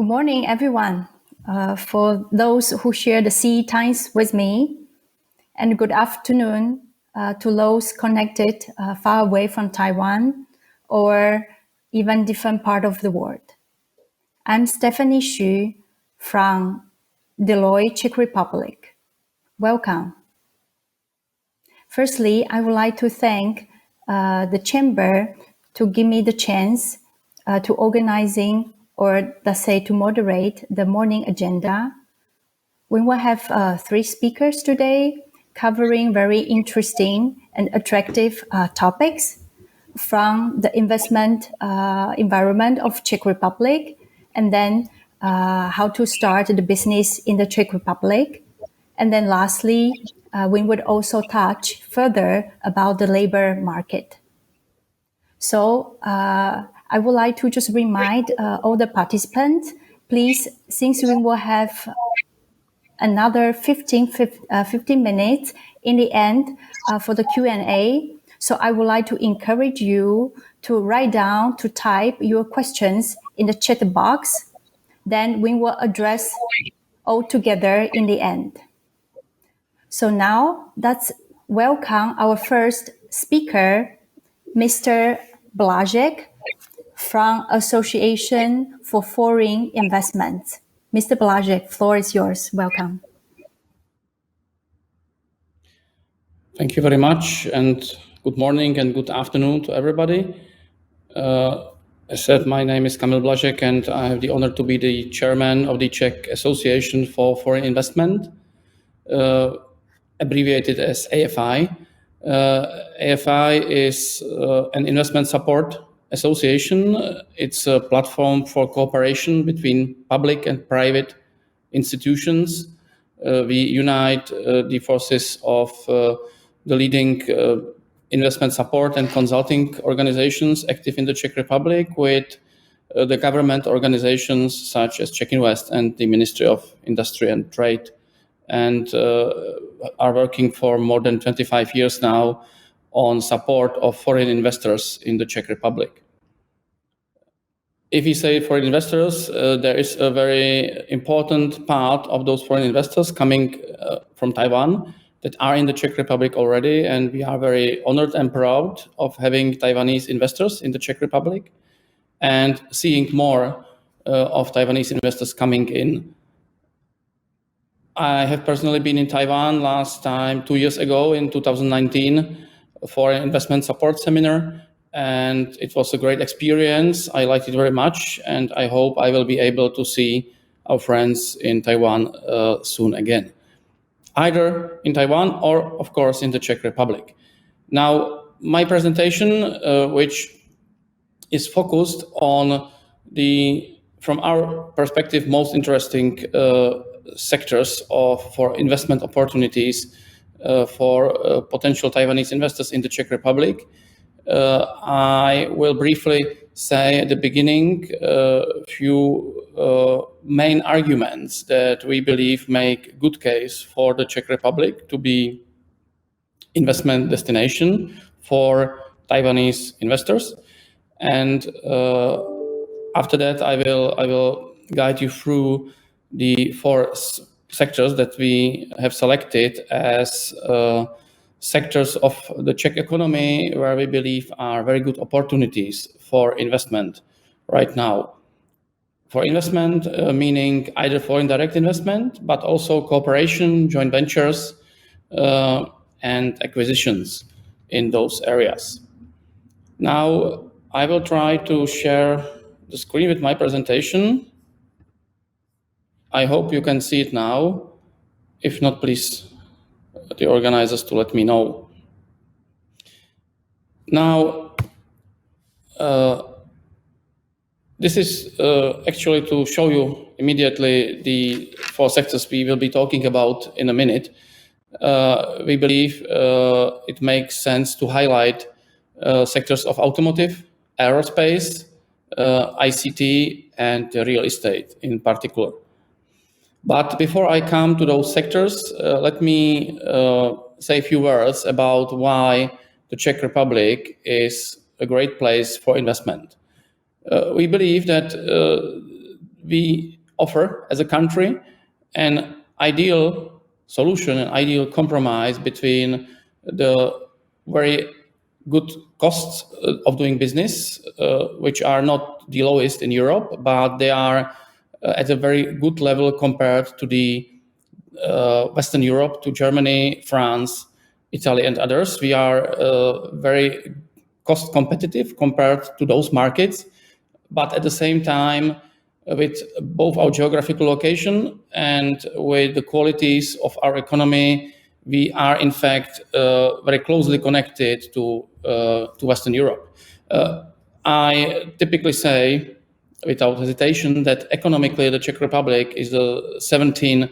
Good morning, everyone. For those who share the sea times with me, and good afternoon to those connected far away from Taiwan or even different part of the world. I'm Stephenie Xu from Deloitte, Czech Republic. Welcome. Firstly, I would like to thank the Chamber to give me the chance to organizing or let's say to moderate the morning agenda. We will have 3 speakers today covering very interesting and attractive topics from the investment environment of Czech Republic, and then how to start the business in the Czech Republic. And then lastly, we would also touch further about the labor market. So I would like to just remind all the participants, please, since we will have another 15 minutes in the end for the Q&A. So I would like to encourage you to write down, to type your questions in the chat box. Then we will address all together in the end. So now let's welcome our first speaker, Mr. Blažek from Association for Foreign Investments. Mr. Blažek, floor is yours. Welcome. Thank you very much, and good morning and good afternoon to everybody. As said, my name is Kamil Blažek, and I have the honor to be the chairman of the Czech Association for Foreign Investment, abbreviated as AFI. AFI is an investment support association. It's a platform for cooperation between public and private institutions. We unite the forces of the leading investment support and consulting organizations active in the Czech Republic with the government organizations such as Czech Invest and the Ministry of Industry and Trade, and are working for more than 25 years now on support of foreign investors in the Czech Republic. If we say foreign investors, there is a very important part of those foreign investors coming from Taiwan that are in the Czech Republic already, and we are very honored and proud of having Taiwanese investors in the Czech Republic and seeing more of Taiwanese investors coming in. I have personally been in Taiwan last time 2 years ago in 2019 for an investment support seminar, and it was a great experience. I liked it very much, and I hope I will be able to see our friends in Taiwan soon again, either in Taiwan or, of course, in the Czech Republic. Now, my presentation, which is focused on the, from our perspective, most interesting sectors for investment opportunities for potential Taiwanese investors in the Czech Republic. I will briefly say at the beginning a few main arguments that we believe make good case for the Czech Republic to be investment destination for Taiwanese investors. And after that, I will guide you through the 4 sectors that we have selected as sectors of the Czech economy where we believe are very good opportunities for investment right now. For investment, meaning either foreign direct investment, but also cooperation, joint ventures, and acquisitions in those areas. Now, I will try to share the screen with my presentation. I hope you can see it now. If not, please, the organizers to let me know. Now, this is actually to show you immediately the 4 sectors we will be talking about in a minute. We believe it makes sense to highlight sectors of automotive, aerospace, ICT, and real estate in particular. But before I come to those sectors, let me say a few words about why the Czech Republic is a great place for investment. We believe that we offer as a country an ideal solution, an ideal compromise between the very good costs of doing business, which are not the lowest in Europe, but they are at a very good level compared to the Western Europe, to Germany, France, Italy, and others. We are very cost competitive compared to those markets, but at the same time, with both our geographical location and with the qualities of our economy, we are in fact very closely connected to Western Europe. I typically say, without hesitation, that economically the Czech Republic is the 17th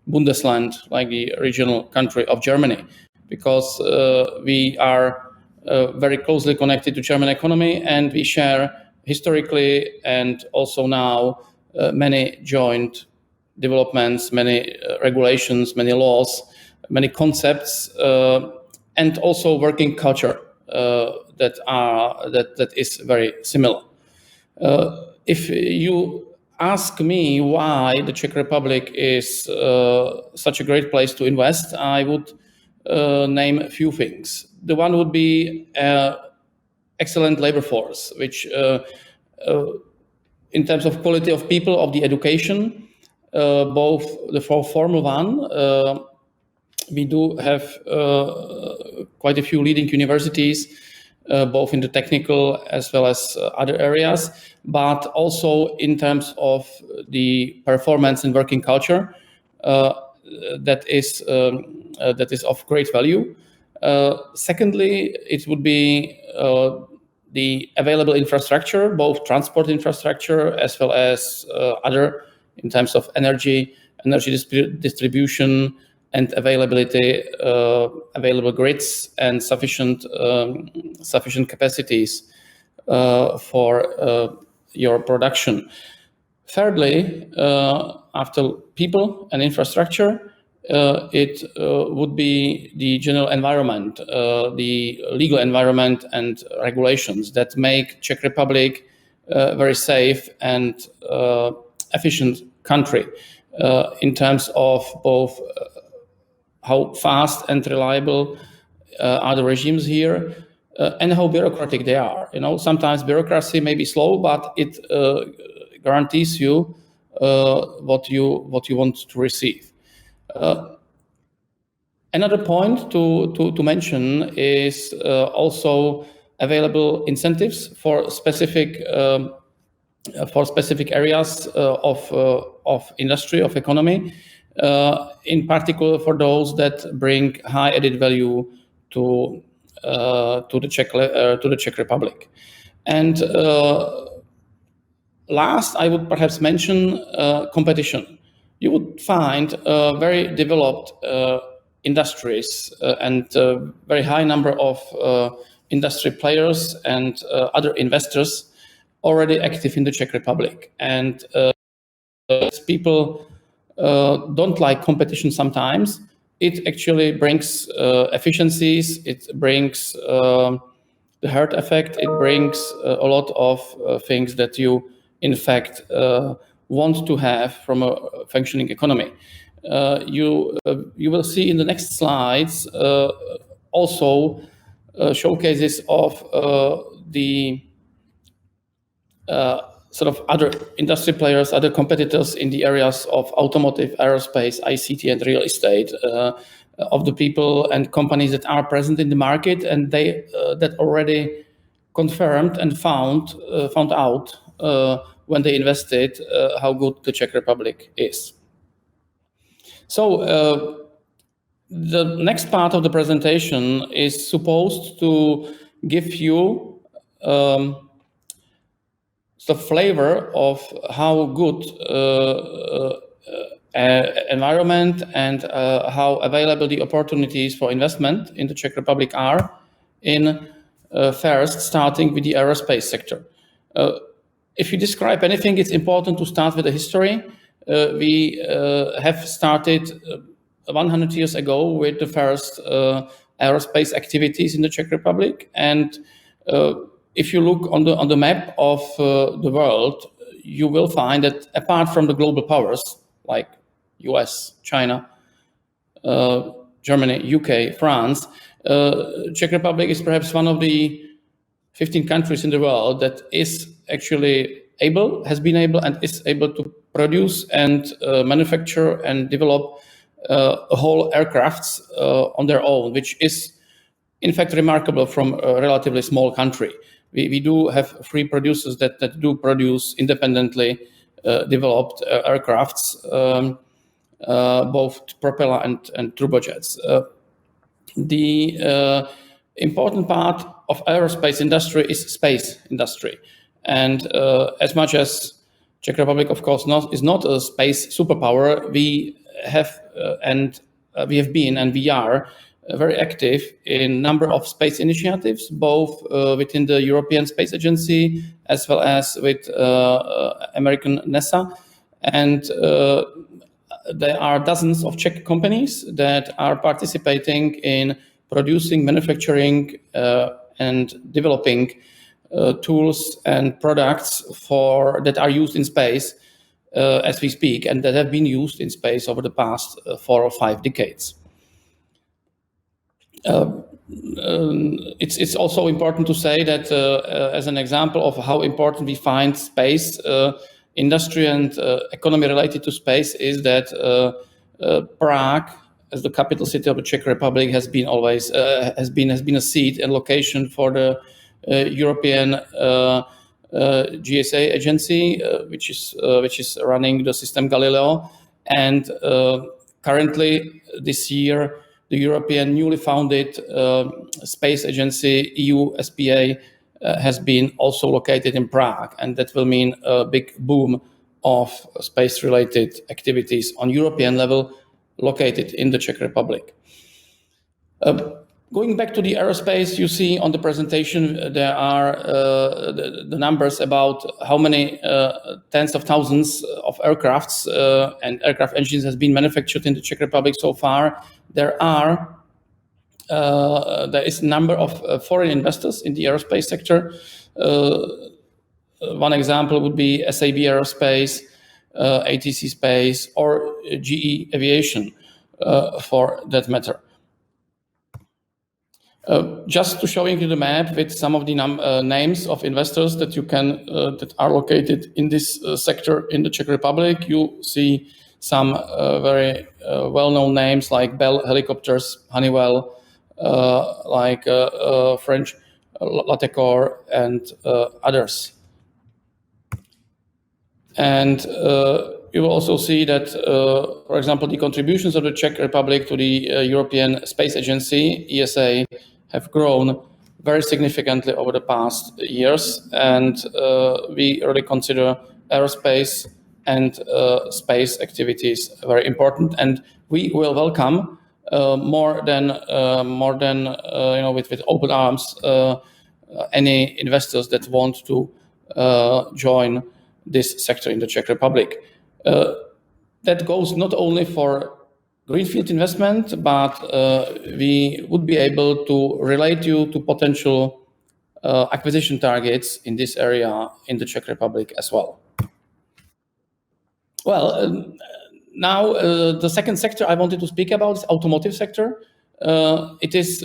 Bundesland, like the regional country of Germany, because we are very closely connected to German economy, and we share historically and also now many joint developments, many regulations, many laws, many concepts, and also working culture that is very similar. If you ask me why the Czech Republic is such a great place to invest, I would name a few things. The one would be excellent labor force, which in terms of quality of people, of the education, both the formal one, we do have quite a few leading universities, both in the technical as well as other areas, but also in terms of the performance and working culture that is of great value. Secondly, it would be the available infrastructure, both transport infrastructure as well as other in terms of energy distribution and availability, available grids and sufficient capacities for your production. Thirdly, after people and infrastructure, it would be the general environment, the legal environment and regulations that make Czech Republic a very safe and efficient country in terms of both how fast and reliable are the regimes here, and how bureaucratic they are. Sometimes bureaucracy may be slow, but it guarantees you what you want to receive. Another point to mention is also available incentives for specific areas of industry, of economy, in particular for those that bring high added value to the Czech Republic. And last, I would perhaps mention competition. You would find very developed industries and very high number of industry players and other investors already active in the Czech Republic. And people don't like competition sometimes. It actually brings efficiencies, it brings the herd effect, it brings a lot of things that you, in fact, want to have from a functioning economy. You will see in the next slides also showcases of the sort of other industry players, other competitors in the areas of automotive, aerospace, ICT, and real estate, of the people and companies that are present in the market, and they that already confirmed and found out when they invested how good the Czech Republic is. So the next part of the presentation is supposed to give you the flavor of how good environment and how available the opportunities for investment in the Czech Republic are in first starting with the aerospace sector. If you describe anything, it's important to start with the history. We have started 100 years ago with the first aerospace activities in the Czech Republic, and if you look on the map of the world, you will find that apart from the global powers like US, China, Germany, UK, France, Czech Republic is perhaps one of the 15 countries in the world that is actually has been able and is able to produce and manufacture and develop whole aircrafts on their own, which is in fact remarkable from a relatively small country. We do have three producers that do produce independently developed aircrafts, both propeller and turbojets. The important part of aerospace industry is space industry. And as much as Czech Republic, of course, is not a space superpower, we have been and we are very active in a number of space initiatives, both within the European Space Agency as well as with American NASA. And there are dozens of Czech companies that are participating in producing, manufacturing, and developing tools and products that are used in space as we speak, and that have been used in space over the past 4 or 5 decades. It's also important to say that as an example of how important we find space industry and economy related to space is that Prague, as the capital city of the Czech Republic, has been a seat and location for the European GSA agency, which is running the system Galileo, and currently this year the European newly founded space agency EU SPA has been also located in Prague, and that will mean a big boom of space-related activities on European level located in the Czech Republic. Going back to the aerospace, you see on the presentation there are the numbers about how many tens of thousands of aircrafts and aircraft engines has been manufactured in the Czech Republic so far. There is a number of foreign investors in the aerospace sector. One example would be SAB Aerospace, ATC Space, or GE Aviation, for that matter. Just to showing you the map with some of the names of investors that you can that are located in this sector in the Czech Republic, you see some very well-known names like Bell Helicopters, Honeywell, like French Latecor, and others. And you will also see that, for example, the contributions of the Czech Republic to the European Space Agency, ESA, have grown very significantly over the past years. And we really consider aerospace and space activities very important. And we will welcome more than with open arms any investors that want to join this sector in the Czech Republic. That goes not only for greenfield investment, but we would be able to relate you to potential acquisition targets in this area in the Czech Republic as well. Well, now the second sector I wanted to speak about is automotive sector. It is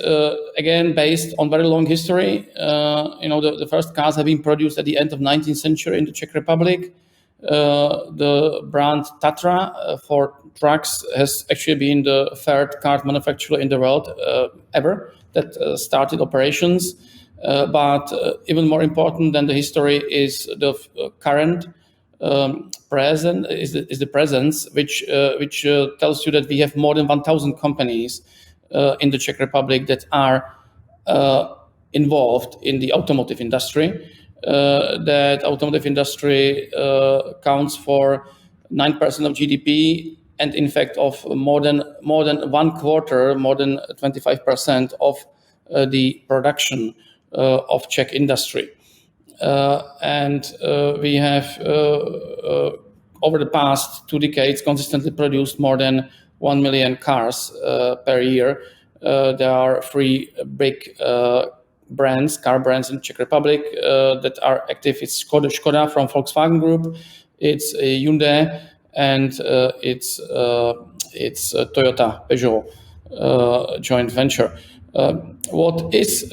again based on very long history. The first cars have been produced at the end of 19th century in the Czech Republic. The brand Tatra for trucks has actually been the third car manufacturer in the world ever that started operations. But even more important than the history is the current present is the presence, which tells you that we have more than 1,000 companies in the Czech Republic that are involved in the automotive industry. That automotive industry counts for 9% of GDP, and in fact of more than 1/4, more than 25% of the production of Czech industry. And we have over the past 2 decades consistently produced more than 1 million cars per year. There are 3 big brands, car brands in Czech Republic that are active. It's Škoda from Volkswagen Group, it's Hyundai, and it's Toyota Peugeot joint venture. What is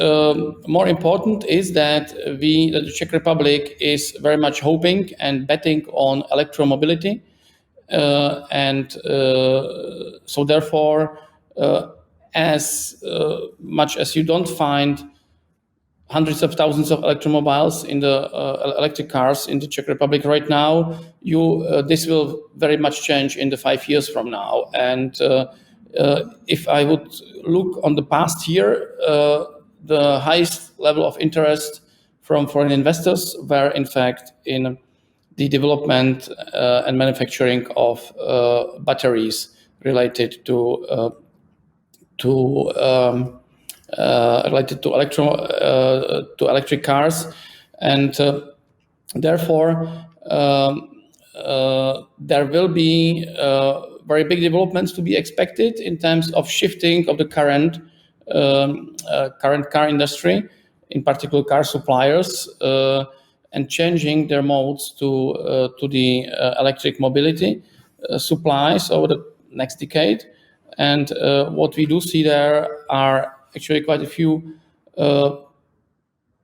more important is that the Czech Republic is very much hoping and betting on electromobility, and so therefore, as much as you don't find hundreds of thousands of electromobiles in the electric cars in the Czech Republic right now, this will very much change in the 5 years from now. And if I would look on the past year, the highest level of interest from foreign investors were in fact in the development and manufacturing of batteries related to electric cars, and therefore there will be very big developments to be expected in terms of shifting of the current car industry, in particular car suppliers, and changing their modes to the electric mobility supplies over the next decade. And what we do see there are actually quite a few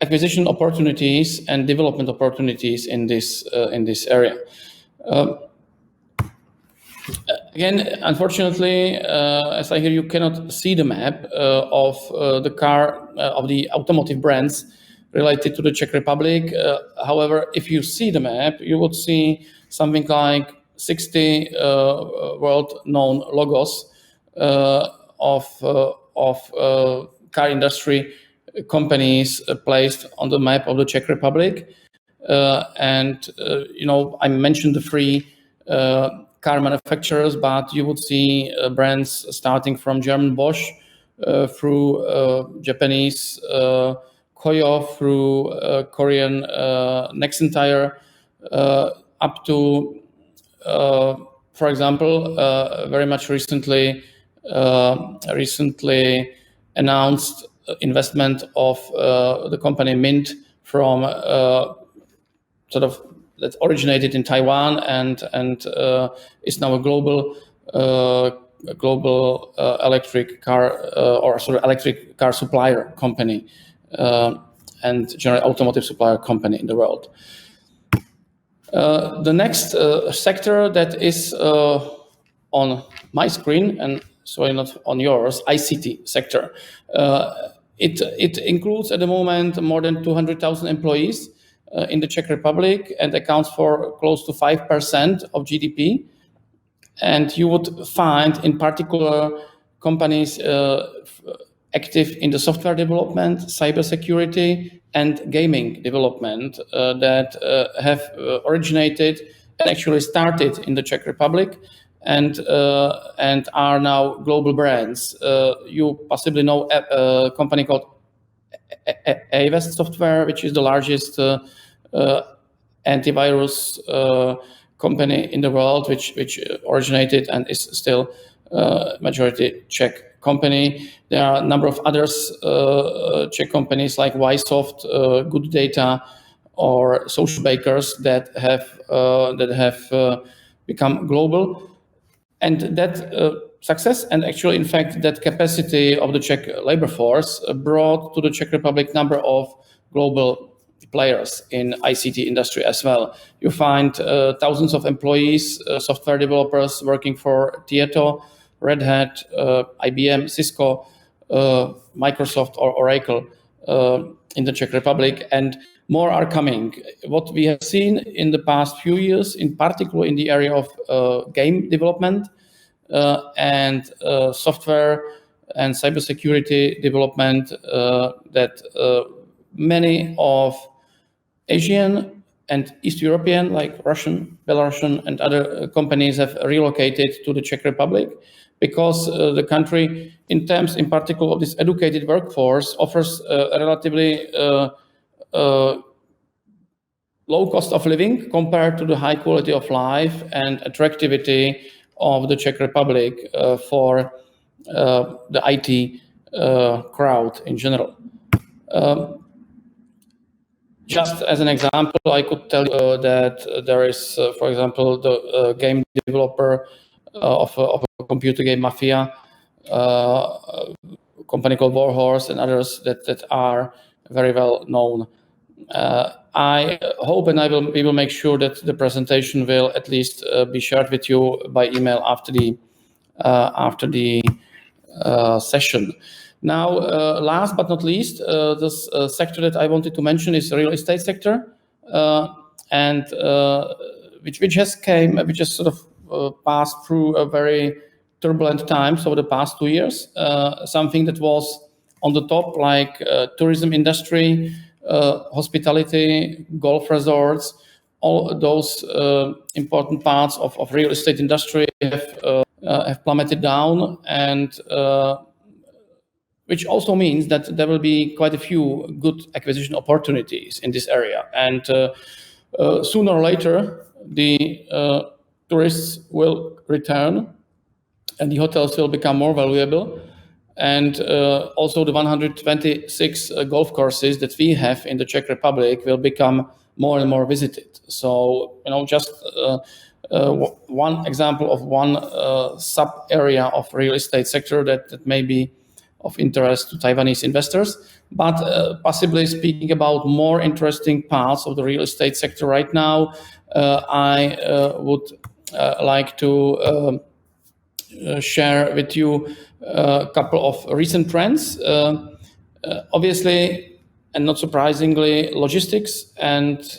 acquisition opportunities and development opportunities in this area. Again, unfortunately, as I hear, you cannot see the map of the automotive brands related to the Czech Republic. However, if you see the map, you would see something like 60 world-known logos of car industry companies placed on the map of the Czech Republic. And I mentioned the three car manufacturers, but you would see brands starting from German Bosch through Japanese Koyo, through Korean Nexen Tire, up to, for example, very much recently announced investment of the company Mint from that originated in Taiwan and is now a global electric car electric car supplier company and general automotive supplier company in the world. The next sector that is on my screen, and sorry, not on yours, ICT sector. It includes at the moment more than 200,000 employees in the Czech Republic and accounts for close to 5% of GDP. And you would find in particular companies active in the software development, cybersecurity, and gaming development that have originated and actually started in the Czech Republic and are now global brands. You possibly know a company called Avest Software, which is the largest antivirus company in the world, which originated and is still majority Czech company. There are a number of others Czech companies like Ysoft, Good Data, or Social Bakers that have become global, and that success and actually, in fact, that capacity of the Czech labor force brought to the Czech Republic number of global players in ICT industry as well. You find thousands of employees, software developers working for Tieto, Red Hat, IBM, Cisco, Microsoft, or Oracle in the Czech Republic, and more are coming. What we have seen in the past few years, in particular in the area of game development and software and cybersecurity development, that many of Asian and East European, like Russian, Belarusian, and other companies have relocated to the Czech Republic because the country, in terms in particular of this educated workforce, offers a relatively low cost of living compared to the high quality of life and attractivity of the Czech Republic for the IT crowd in general. Just as an example, I could tell you that there is, for example, the game developer of a computer game Mafia, a company called Warhorse, and others that are very well known. I hope, and we will make sure that the presentation will at least be shared with you by email after the session. Now, last but not least, this sector that I wanted to mention is the real estate sector, and which has sort of passed through a very turbulent times over the past 2 years. Something that was on the top, like tourism industry, hospitality, golf resorts, all those important parts of real estate industry have plummeted down, and which also means that there will be quite a few good acquisition opportunities in this area. And sooner or later, the tourists will return and the hotels will become more valuable. And also the 126 golf courses that we have in the Czech Republic will become more and more visited. So, just one example of one sub area of real estate sector that may be of interest to Taiwanese investors, but possibly speaking about more interesting parts of the real estate sector right now, I would like to share with you a couple of recent trends. Obviously, and not surprisingly, logistics and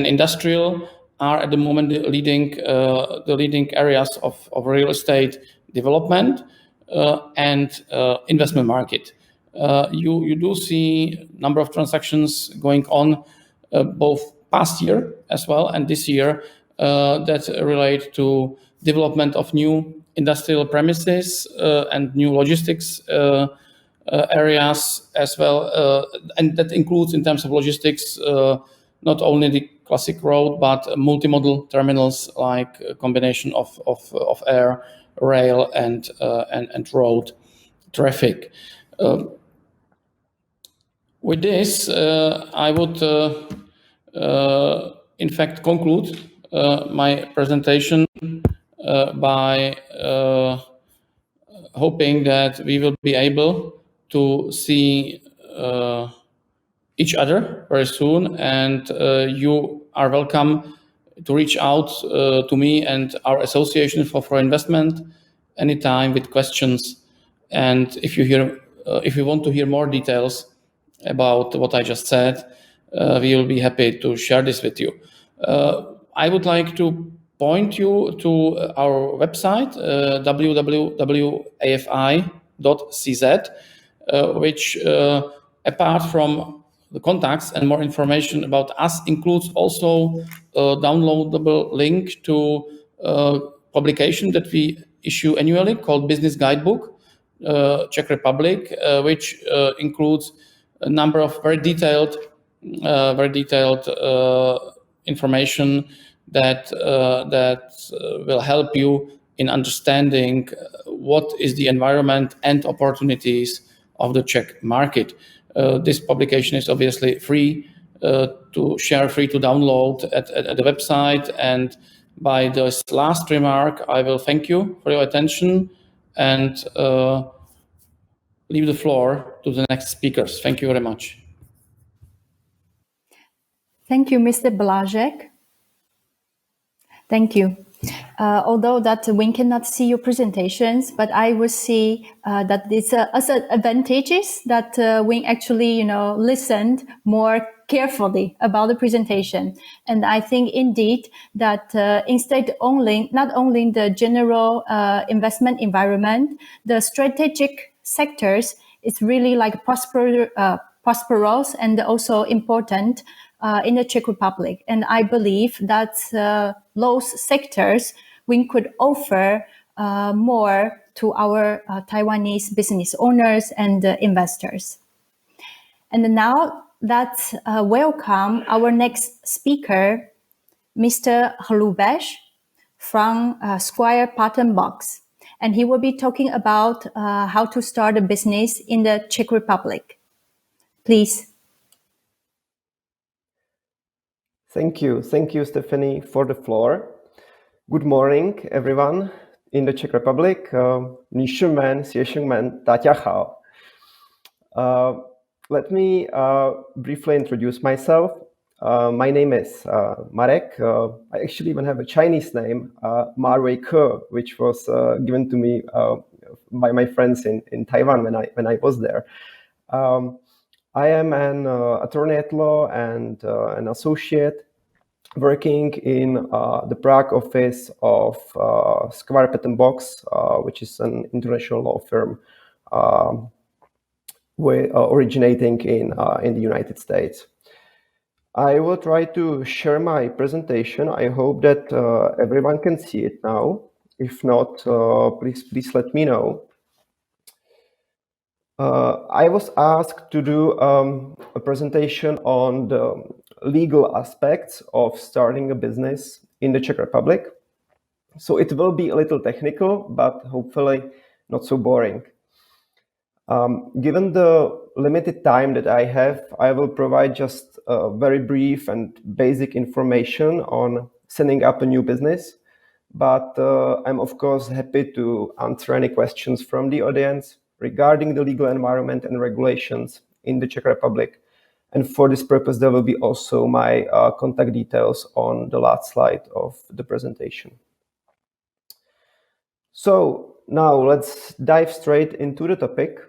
industrial are at the moment the leading areas of real estate development and investment market. You do see a number of transactions going on both past year as well and this year that relate to development of new industrial premises and new logistics areas as well, and that includes in terms of logistics not only the classic road but multimodal terminals, like a combination of air, rail, and road traffic. With this, I would in fact conclude my presentation by hoping that we will be able to see each other very soon, and you are welcome to reach out to me and our association for investment anytime with questions. And if you want to hear more details about what I just said, we will be happy to share this with you. I would like to point you to our website, www.afi.cz, which apart from the contacts and more information about us, includes also a downloadable link to a publication that we issue annually called Business Guidebook, Czech Republic, which includes a number of very detailed information that will help you in understanding what is the environment and opportunities of the Czech market. This publication is obviously free to share, free to download at the website. And by this last remark, I will thank you for your attention and leave the floor to the next speakers. Thank you very much. Thank you, Mr. Blažek. Thank you. Although that we cannot see your presentations, but I will see that it's as advantages that we actually, listened more carefully about the presentation. And I think indeed that instead not only in the general investment environment, the strategic sectors is really like prosperous and also important in the Czech Republic. And I believe that those sectors we could offer more to our Taiwanese business owners and investors. And now let's welcome our next speaker, Mr. Hrubeš from Squire, Patton, Boggs. and he will be talking about how to start a business in the Czech Republic. Please. Thank you, Stephenie, for the floor. Good morning, everyone in the Czech Republic. Let me briefly introduce myself. My name is Marek. I actually even have a Chinese name, Marek, which was given to me by my friends in Taiwan when I was there. I am an attorney at law and an associate working in the Prague office of Squire, Patton, Boggs, which is an international law firm originating in the United States. I will try to share my presentation. I hope that everyone can see it now. If not, please let me know. I was asked to do a presentation on the legal aspects of starting a business in the Czech Republic. So it will be a little technical, but hopefully not so boring. Given the limited time that I have, I will provide just very brief and basic information on setting up a new business. But I'm of course happy to answer any questions from the audience regarding the legal environment and regulations in the Czech Republic. And for this purpose, there will be also my contact details on the last slide of the presentation. So now let's dive straight into the topic.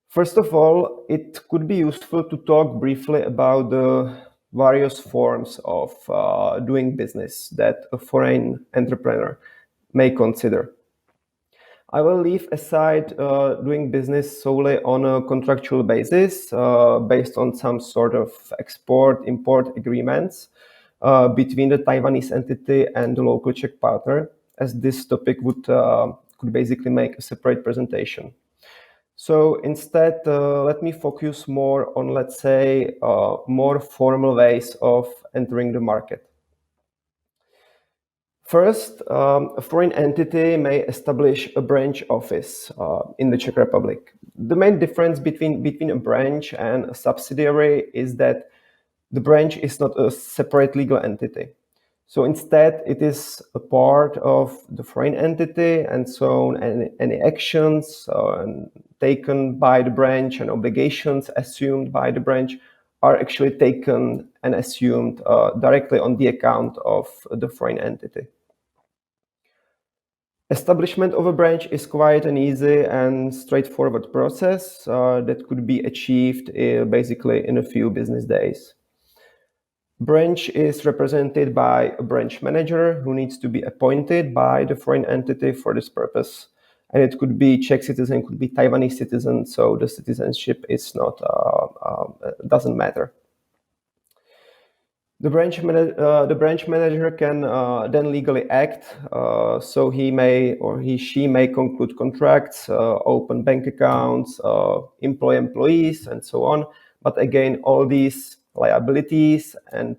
First of all, it could be useful to talk briefly about the various forms of doing business that a foreign entrepreneur may consider. I will leave aside doing business solely on a contractual basis based on some sort of export-import agreements between the Taiwanese entity and the local Czech partner, as this topic could basically make a separate presentation. So instead, let me focus more on, let's say, more formal ways of entering the market. First, a foreign entity may establish a branch office in the Czech Republic. The main difference between a branch and a subsidiary is that the branch is not a separate legal entity. So instead, it is a part of the foreign entity, and so any actions taken by the branch and obligations assumed by the branch are actually taken and assumed directly on the account of the foreign entity. Establishment of a branch is quite an easy and straightforward process that could be achieved basically in a few business days. Branch is represented by a branch manager who needs to be appointed by the foreign entity for this purpose. And it could be Czech citizen, could be Taiwanese citizen, so the citizenship is not doesn't matter. The branch manager can then legally act, so he may or she may conclude contracts, open bank accounts, employ employees, and so on. But again, all these liabilities and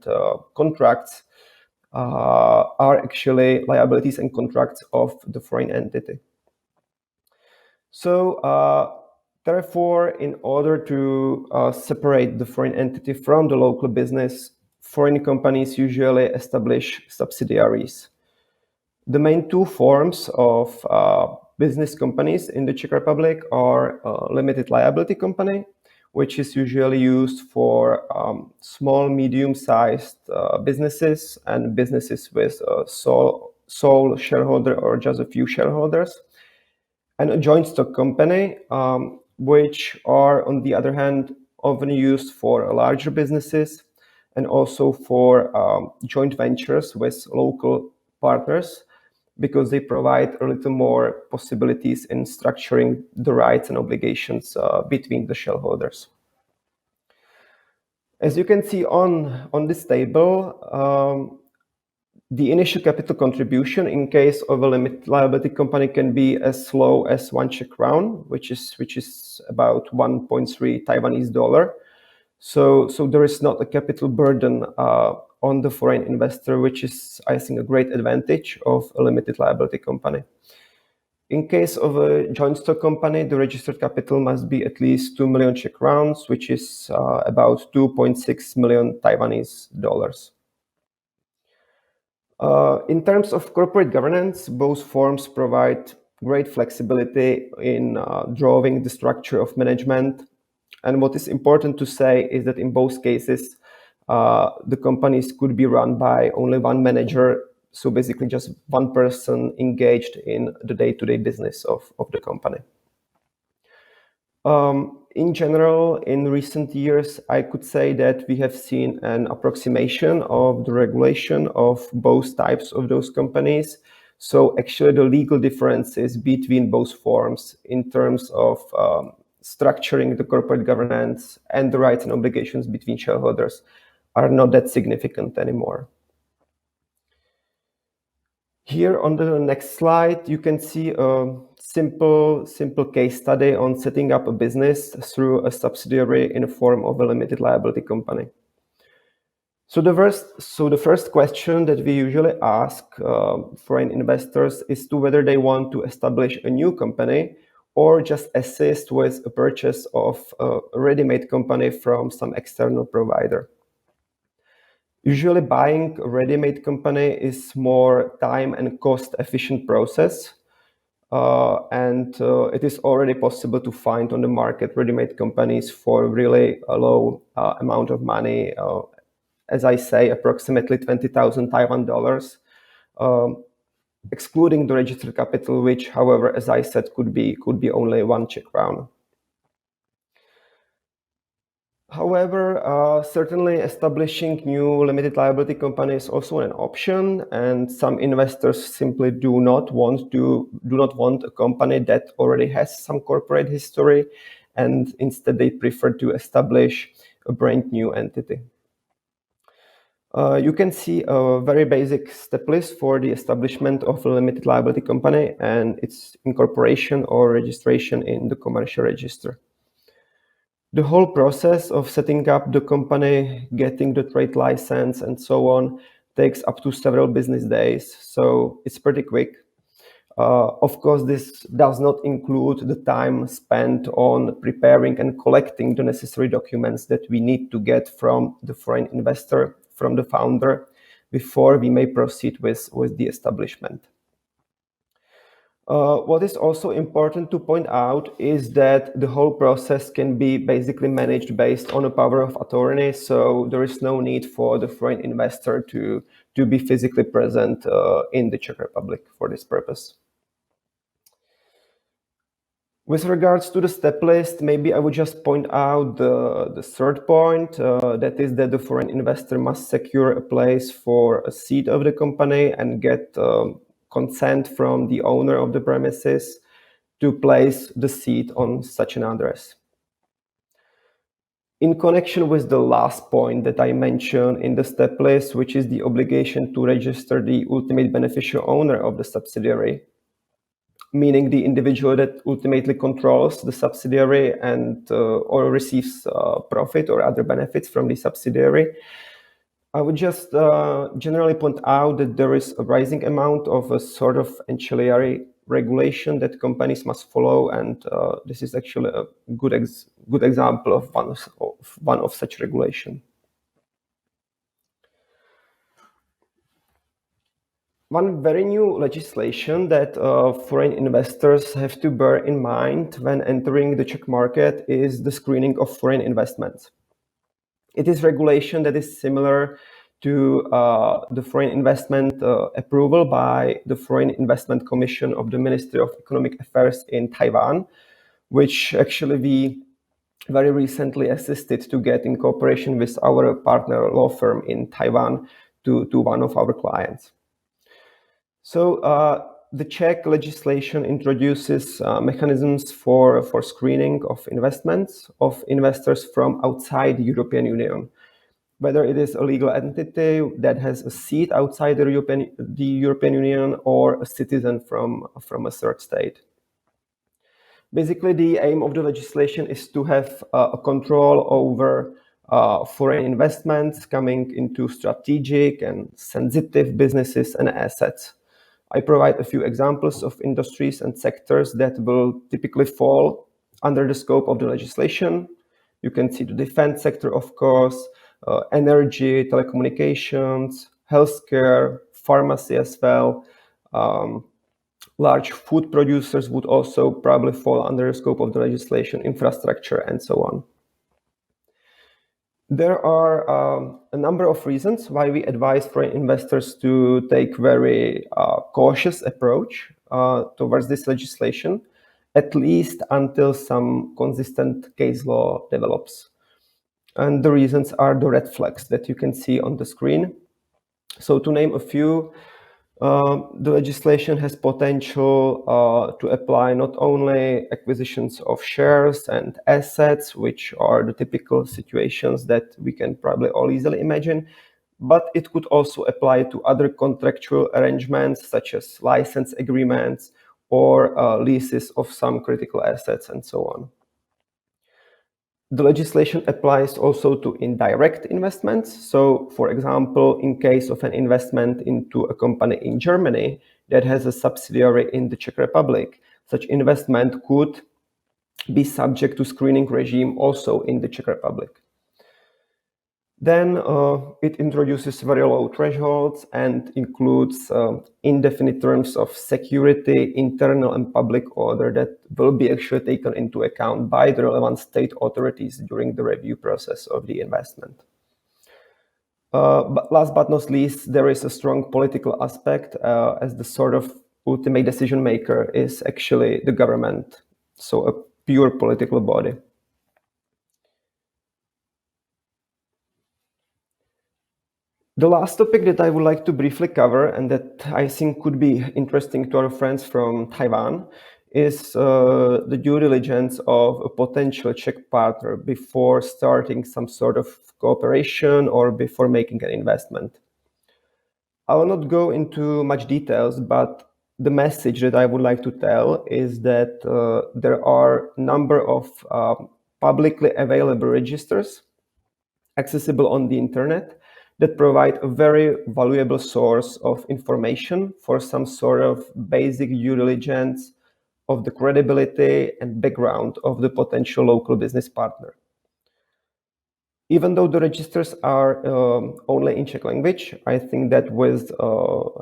contracts are actually liabilities and contracts of the foreign entity. So therefore, in order to separate the foreign entity from the local business, foreign companies usually establish subsidiaries. The main two forms of business companies in the Czech Republic are limited liability company, which is usually used for small, medium-sized businesses and businesses with a sole shareholder or just a few shareholders, and a joint stock company, which are, on the other hand, often used for larger businesses and also for joint ventures with local partners, because they provide a little more possibilities in structuring the rights and obligations between the shareholders. As you can see on this table, the initial capital contribution in case of a limited liability company can be as low as 1 Czech crown, which is about 1.3 Taiwanese dollar. So there is not a capital burden on the foreign investor, which is, I think, a great advantage of a limited liability company. In case of a joint stock company, the registered capital must be at least 2 million Czech crowns, which is about 2.6 million Taiwanese dollars. In terms of corporate governance, both forms provide great flexibility in drawing the structure of management. And what is important to say is that in both cases, the companies could be run by only one manager, so basically just one person engaged in the day-to-day business of the company. In general, in recent years, I could say that we have seen an approximation of the regulation of both types of those companies. So actually the legal differences between both forms in terms of structuring the corporate governance and the rights and obligations between shareholders are not that significant anymore. Here on the next slide, you can see a simple case study on setting up a business through a subsidiary in the form of a limited liability company. So the first question that we usually ask foreign investors is to whether they want to establish a new company or just assist with a purchase of a ready-made company from some external provider. Usually buying a ready-made company is more time and cost efficient process. And it is already possible to find on the market ready-made companies for really a low amount of money. As I say, approximately 20,000 Taiwan dollars, excluding the registered capital, which, however, as I said, could be only 1 Czech crown. However, certainly establishing new limited liability company is also an option, and some investors simply do not want a company that already has some corporate history, and instead they prefer to establish a brand new entity. You can see a very basic step list for the establishment of a limited liability company and its incorporation or registration in the commercial register. The whole process of setting up the company, getting the trade license, and so on takes up to several business days, so it's pretty quick. Of course, this does not include the time spent on preparing and collecting the necessary documents that we need to get from the foreign investor, from the founder, before we may proceed with the establishment. What is also important to point out is that the whole process can be basically managed based on a power of attorney, so there is no need for the foreign investor to be physically present in the Czech Republic for this purpose. With regards to the step list, maybe I would just point out the third point, that is that the foreign investor must secure a place for a seat of the company and get consent from the owner of the premises to place the seat on such an address. In connection with the last point that I mentioned in the step list, which is the obligation to register the ultimate beneficial owner of the subsidiary, meaning the individual that ultimately controls the subsidiary and or receives profit or other benefits from the subsidiary, I would just generally point out that there is a rising amount of a sort of ancillary regulation that companies must follow, and this is actually a good example of one of such regulation. One very new legislation that foreign investors have to bear in mind when entering the Czech market is the screening of foreign investments. It is regulation that is similar to the foreign investment approval by the Foreign Investment Commission of the Ministry of Economic Affairs in Taiwan, which actually we very recently assisted to get in cooperation with our partner law firm in Taiwan to one of our clients. So the Czech legislation introduces mechanisms for screening of investments of investors from outside the European Union, whether it is a legal entity that has a seat outside the European Union or a citizen from a third state. Basically, the aim of the legislation is to have a control over foreign investments coming into strategic and sensitive businesses and assets. I provide a few examples of industries and sectors that will typically fall under the scope of the legislation. You can see the defense sector, of course, energy, telecommunications, healthcare, pharmacy as well. Large food producers would also probably fall under the scope of the legislation, infrastructure, and so on. There are a number of reasons why we advise foreign investors to take very cautious approach towards this legislation, at least until some consistent case law develops. And the reasons are the red flags that you can see on the screen. So to name a few, the legislation has potential to apply not only acquisitions of shares and assets, which are the typical situations that we can probably all easily imagine, but it could also apply to other contractual arrangements such as license agreements or leases of some critical assets and so on. The legislation applies also to indirect investments. So, for example, in case of an investment into a company in Germany that has a subsidiary in the Czech Republic, such investment could be subject to screening regime also in the Czech Republic. Then it introduces very low thresholds and includes indefinite terms of security, internal and public order that will be actually taken into account by the relevant state authorities during the review process of the investment. But last but not least, there is a strong political aspect as the sort of ultimate decision maker is actually the government, so a pure political body. The last topic that I would like to briefly cover and that I think could be interesting to our friends from Taiwan is the due diligence of a potential Czech partner before starting some sort of cooperation or before making an investment. I will not go into much details, but the message that I would like to tell is that there are a number of publicly available registers accessible on the internet that provide a very valuable source of information for some sort of basic due diligence of the credibility and background of the potential local business partner. Even though the registers are only in Czech language, I think that with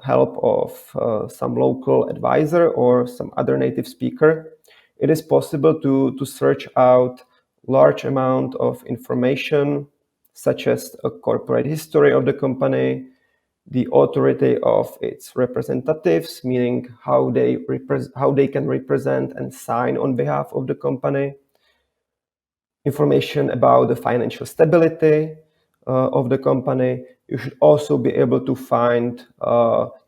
help of some local advisor or some other native speaker, it is possible to search out large amount of information such as a corporate history of the company, the authority of its representatives, meaning how they can represent and sign on behalf of the company, information about the financial stability of the company. You should also be able to find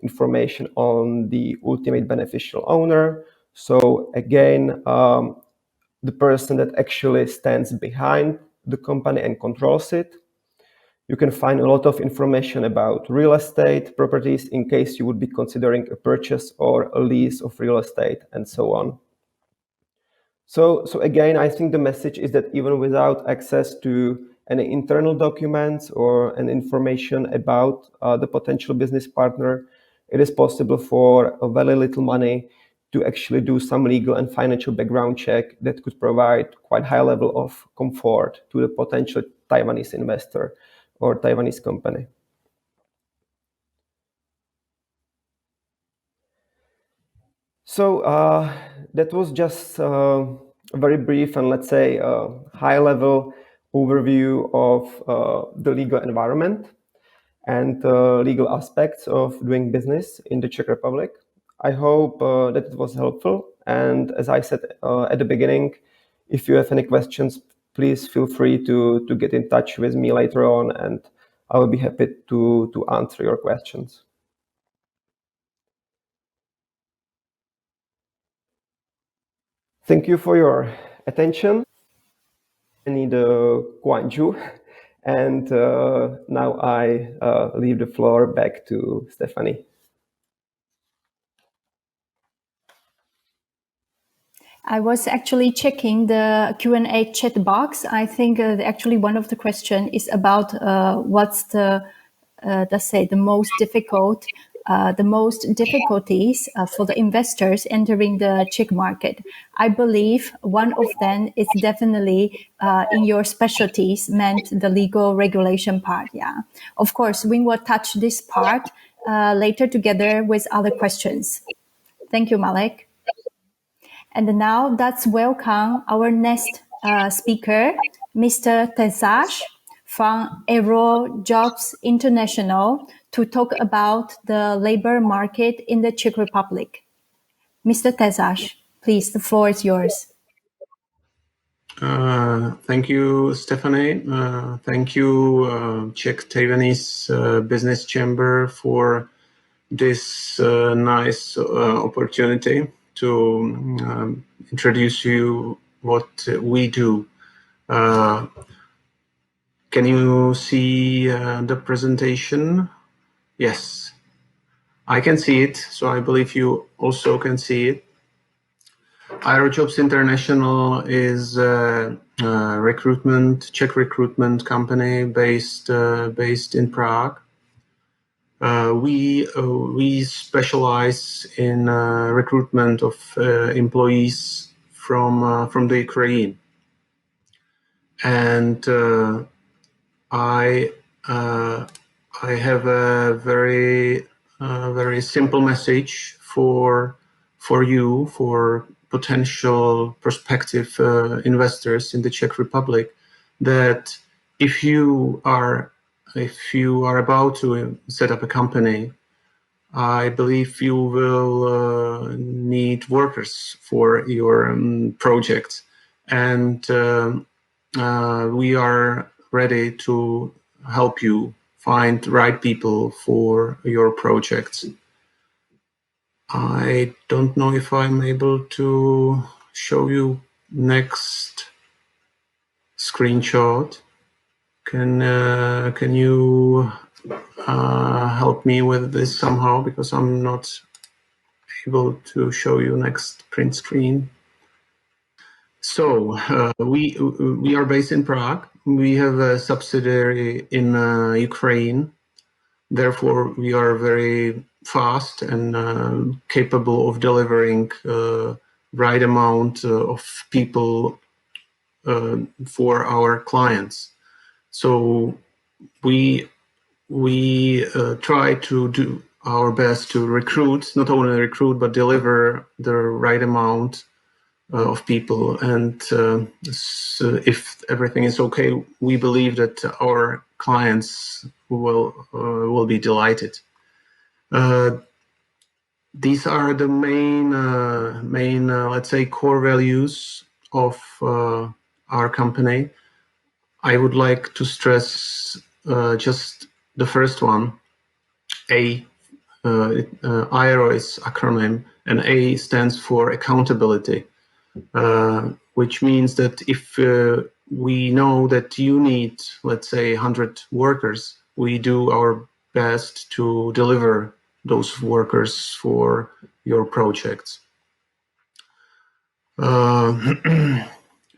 information on the ultimate beneficial owner. So again, the person that actually stands behind the company and controls it. You can find a lot of information about real estate properties in case you would be considering a purchase or a lease of real estate and so on. So again, I think the message is that even without access to any internal documents or an information about the potential business partner, it is possible for a very little money to actually do some legal and financial background check that could provide quite high level of comfort to the potential Taiwanese investor or Taiwanese company. So that was just a very brief and let's say high-level overview of the legal environment and legal aspects of doing business in the Czech Republic. I hope that it was helpful. And as I said at the beginning, if you have any questions, please feel free to get in touch with me later on, and I will be happy to answer your questions. Thank you for your attention. I need a Guangzhou, and now I leave the floor back to Stephenie. I was actually checking the Q&A chat box. I think actually one of the questions is about what's the, let's say, the most difficult the most difficulties for the investors entering the Czech market. I believe one of them is definitely in your specialties, meant the legal regulation part. Yeah, of course, we will touch this part later together with other questions. Thank you, Marek. And now let's welcome our next speaker, Mr. Tazash from Aerojobs International, to talk about the labor market in the Czech Republic. Mr. Tazash, please, the floor is yours. Thank you, Stephenie. Thank you, Czech Taiwanese Business Chamber, for this nice opportunity to introduce you what we do. Can you see the presentation? Yes, I can see it, so I believe you also can see it. Aerojobs International is a Czech recruitment company based in Prague. We specialize in recruitment of employees from the Ukraine, and I have a very simple message for you, for potential prospective investors in the Czech Republic, that if you are about to set up a company, I believe you will need workers for your project, and we are ready to help you find the right people for your projects. I don't know if I'm able to show you next screenshot. Can you help me with this somehow, because I'm not able to show you next print screen. So we are based in Prague. We have a subsidiary in Ukraine. Therefore, we are very fast and capable of delivering right amount of people for our clients. So we try to do our best to recruit, not only recruit, but deliver the right amount of people. And so if everything is okay, we believe that our clients will be delighted. These are the main let's say core values of our company. I would like to stress just the first one. Aero is acronym, and A stands for accountability, which means that if we know that you need, let's say, 100 workers, we do our best to deliver those workers for your projects.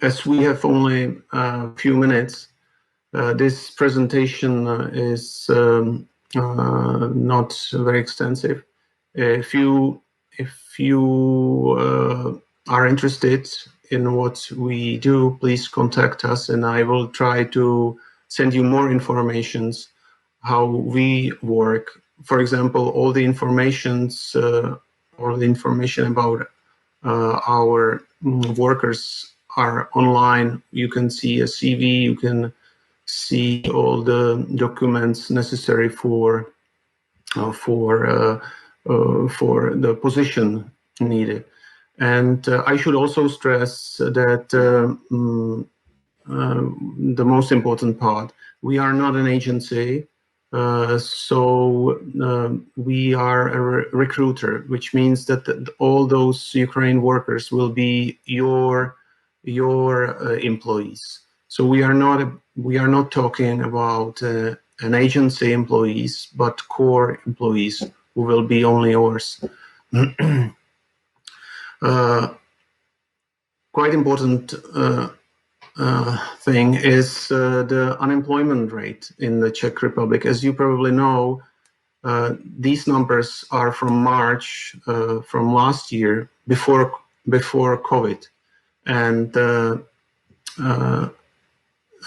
As we have only a few minutes, this presentation is not very extensive. If you are interested in what we do, please contact us, and I will try to send you more informations how we work. For example, all the information about our workers are online. You can see a CV, you can see all the documents necessary for the position needed. And I should also stress that the most important part, we are not an agency, so we are a recruiter, which means that all those Ukraine workers will be your employees. So we are not talking about an agency employees, but core employees who will be only yours. Quite important thing is the unemployment rate in the Czech Republic. As you probably know, These numbers are from March from last year, before COVID, and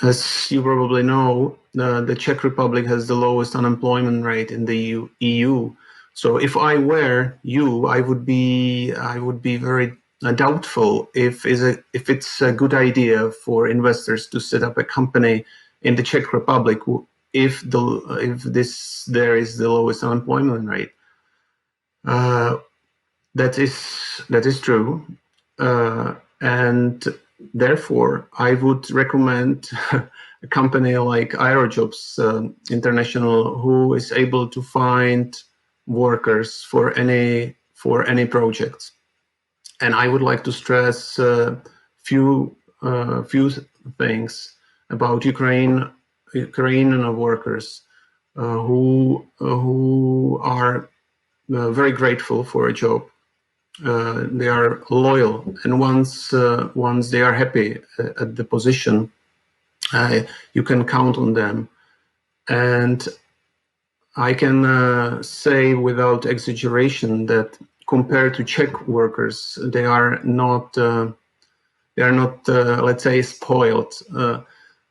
as you probably know, the Czech Republic has the lowest unemployment rate in the EU. So if I were you, I would be very doubtful if it's a good idea for investors to set up a company in the Czech Republic if there is the lowest unemployment rate. That is true, and therefore I would recommend a company like Aerojobs International, who is able to find workers for any projects. And I would like to stress few things about Ukrainian workers who are very grateful for a job. They are loyal, and once they are happy at the position, you can count on them. And I can say without exaggeration that compared to Czech workers, they are not let's say spoiled.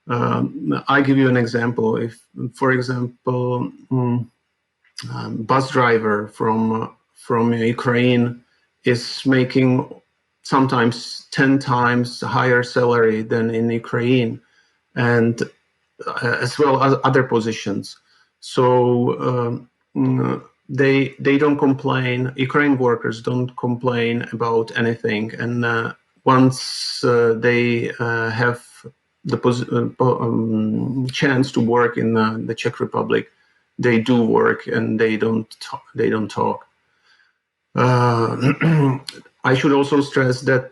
I give you an example. If, for example, bus driver from Ukraine is making sometimes 10 times higher salary than in Ukraine, and as well as other positions. So they don't complain. Ukrainian workers don't complain about anything, and once they have the chance to work in the Czech Republic, they do work and they don't talk. I should also stress that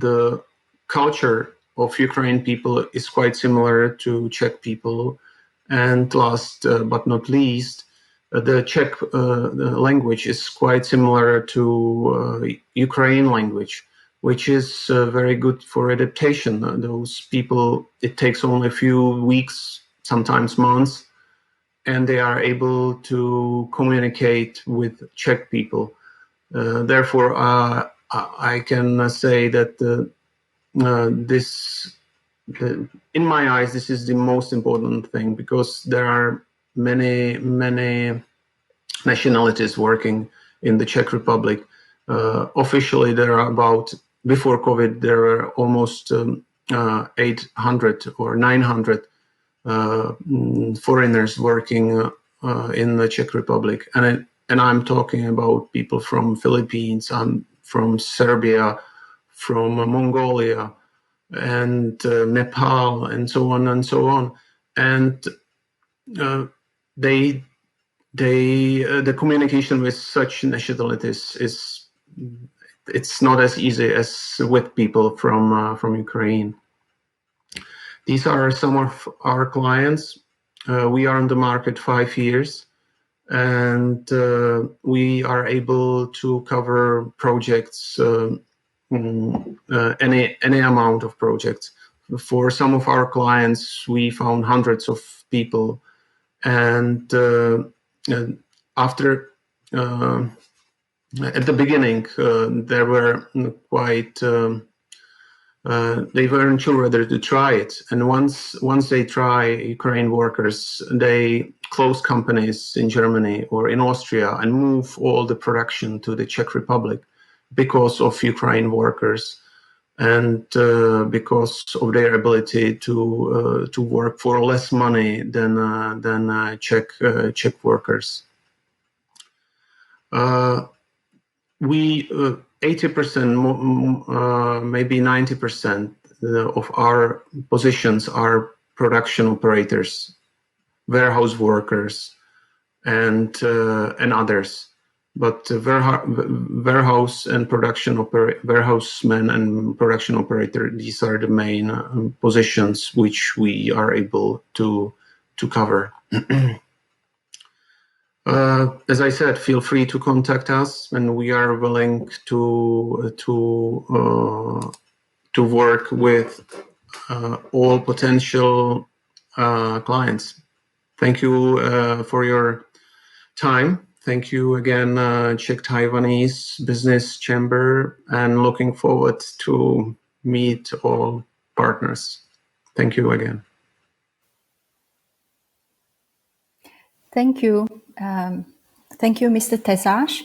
the culture of Ukrainian people is quite similar to Czech people. And last but not least, the Czech language is quite similar to Ukrainian language, which is very good for adaptation. Those people, it takes only a few weeks, sometimes months, and they are able to communicate with Czech people. Therefore, I can say that in my eyes, this is the most important thing, because there are many nationalities working in the Czech Republic. Officially, there are before COVID, there were almost 800 or 900 foreigners working in the Czech Republic, and I'm talking about people from Philippines, from Serbia, from Mongolia, and Nepal, and so on and so on. And the communication with such nationalities it's not as easy as with people from Ukraine. These are some of our clients. We are on the market 5 years, and we are able to cover projects, any amount of projects. For some of our clients, we found hundreds of people, and after at the beginning, there were quite. They weren't sure whether to try it, and once they try, Ukrainian workers, they close companies in Germany or in Austria and move all the production to the Czech Republic because of Ukrainian workers, and because of their ability to work for less money than Czech workers. We 80%, maybe 90% of our positions are production operators, warehouse workers, and others. But warehouse and warehousemen and production operator, these are the main positions which we are able to cover. As I said, feel free to contact us, and we are willing to work with all potential clients. Thank you for your time. Thank you again, Czech Taiwanese Business Chamber, and looking forward to meet all partners. Thank you again. Thank you. Thank you, Mr. Tazash.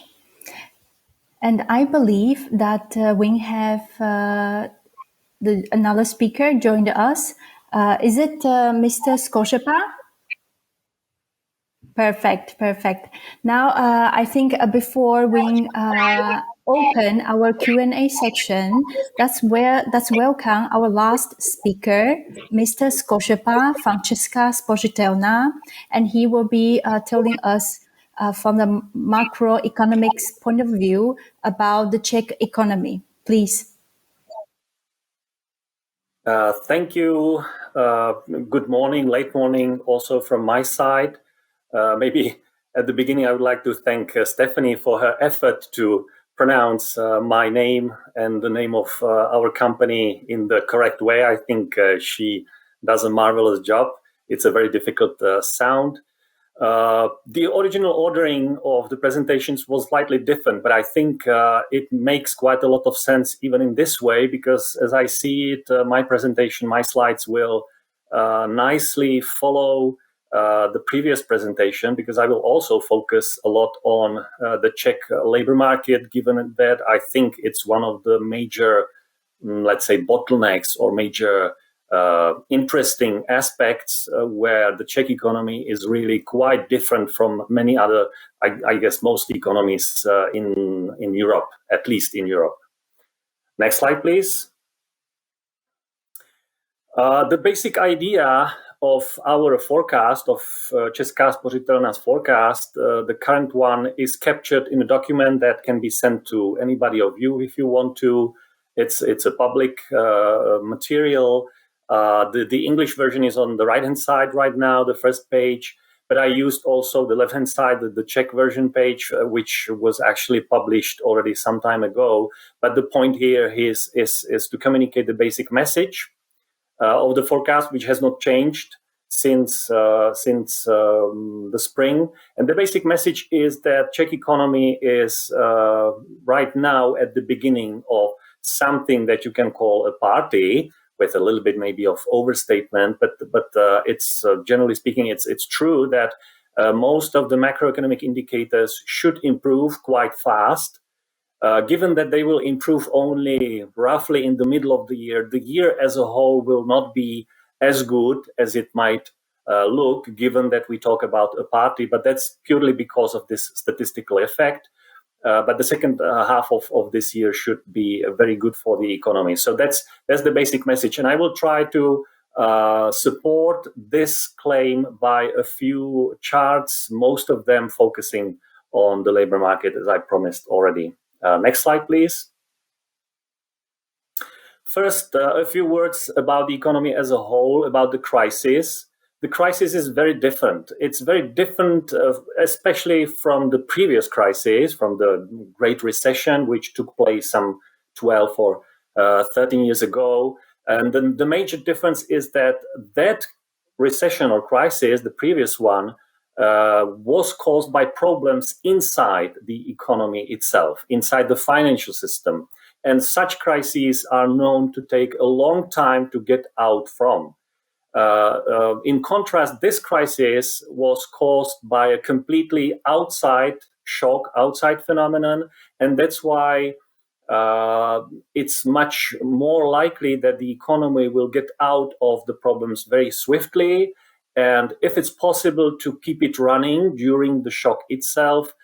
And I believe that we have another speaker joined us. Is it Mr. Skořepa? Perfect. Now, I think before we open our Q&A section, let's welcome our last speaker, Mr. Skořepa from Česká spořitelna, and he will be telling us from the macroeconomics point of view about the Czech economy. Please. Thank you. Good morning, late morning also from my side. Maybe at the beginning, I would like to thank Stephenie for her effort to pronounce my name and the name of our company in the correct way. I think she does a marvelous job. It's a very difficult sound. The original ordering of the presentations was slightly different, but I think it makes quite a lot of sense even in this way, because as I see it, my presentation, my slides will nicely follow the previous presentation, because I will also focus a lot on the Czech labor market, given that I think it's one of the major, let's say, bottlenecks or major interesting aspects where the Czech economy is really quite different from many other, I guess, most economies in Europe, at least in Europe. Next slide, please. The basic idea of our forecast, of Česká spořitelna's forecast, the current one is captured in a document that can be sent to anybody of you if you want to. It's a public material. The English version is on the right-hand side right now, the first page, but I used also the left-hand side, the Czech version page, which was actually published already some time ago. But the point here is to communicate the basic message of the forecast, which has not changed since the spring. And the basic message is that Czech economy is right now at the beginning of something that you can call a party, with a little bit maybe of overstatement, but it's generally speaking, it's true that most of the macroeconomic indicators should improve quite fast. Given that they will improve only roughly in the middle of the year as a whole will not be as good as it might look, given that we talk about a party, but that's purely because of this statistical effect. But the second half of this year should be very good for the economy. So that's the basic message. And I will try to support this claim by a few charts, most of them focusing on the labor market, as I promised already. Next slide, please. First, a few words about the economy as a whole, about the crisis. The crisis is very different. It's very different, especially from the previous crisis, from the Great Recession, which took place some 12 or 13 years ago. And then the major difference is that recession or crisis, the previous one, was caused by problems inside the economy itself, inside the financial system. And such crises are known to take a long time to get out from. In contrast, this crisis was caused by a completely outside shock, outside phenomenon, and that's why it's much more likely that the economy will get out of the problems very swiftly. And if it's possible to keep it running during the shock itself,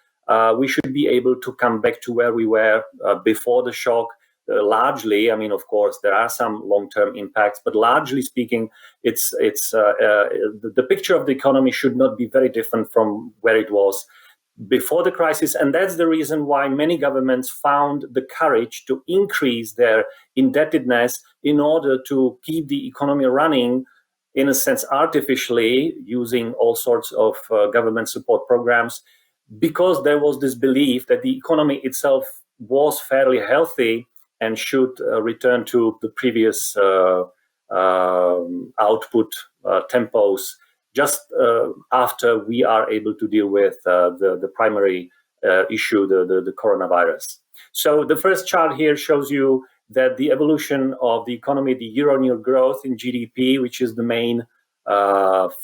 we should be able to come back to where we were before the shock. Largely, I mean, of course, there are some long-term impacts, but largely speaking, the picture of the economy should not be very different from where it was before the crisis. And that's the reason why many governments found the courage to increase their indebtedness in order to keep the economy running, in a sense, artificially, using all sorts of government support programs, because there was this belief that the economy itself was fairly healthy and should return to the previous output tempos just after we are able to deal with the primary issue, the coronavirus. So the first chart here shows you that the evolution of the economy, the year-on-year growth in GDP, which is the main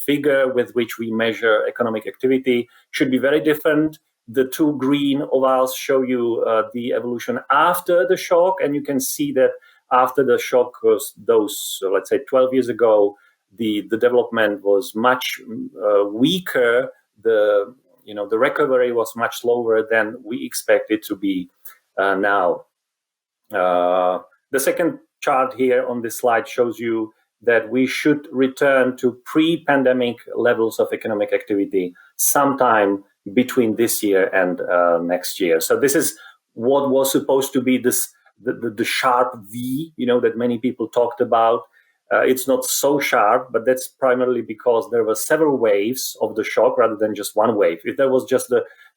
figure with which we measure economic activity, should be very different. The two green ovals show you the evolution after the shock, and you can see that after the shock was those, let's say, 12 years ago, the development was much weaker. The recovery was much slower than we expect it to be now. The second chart here on this slide shows you that we should return to pre-pandemic levels of economic activity sometime between this year and next year. So this is what was supposed to be the sharp V, that many people talked about. It's not so sharp, but that's primarily because there were several waves of the shock rather than just one wave. If there was just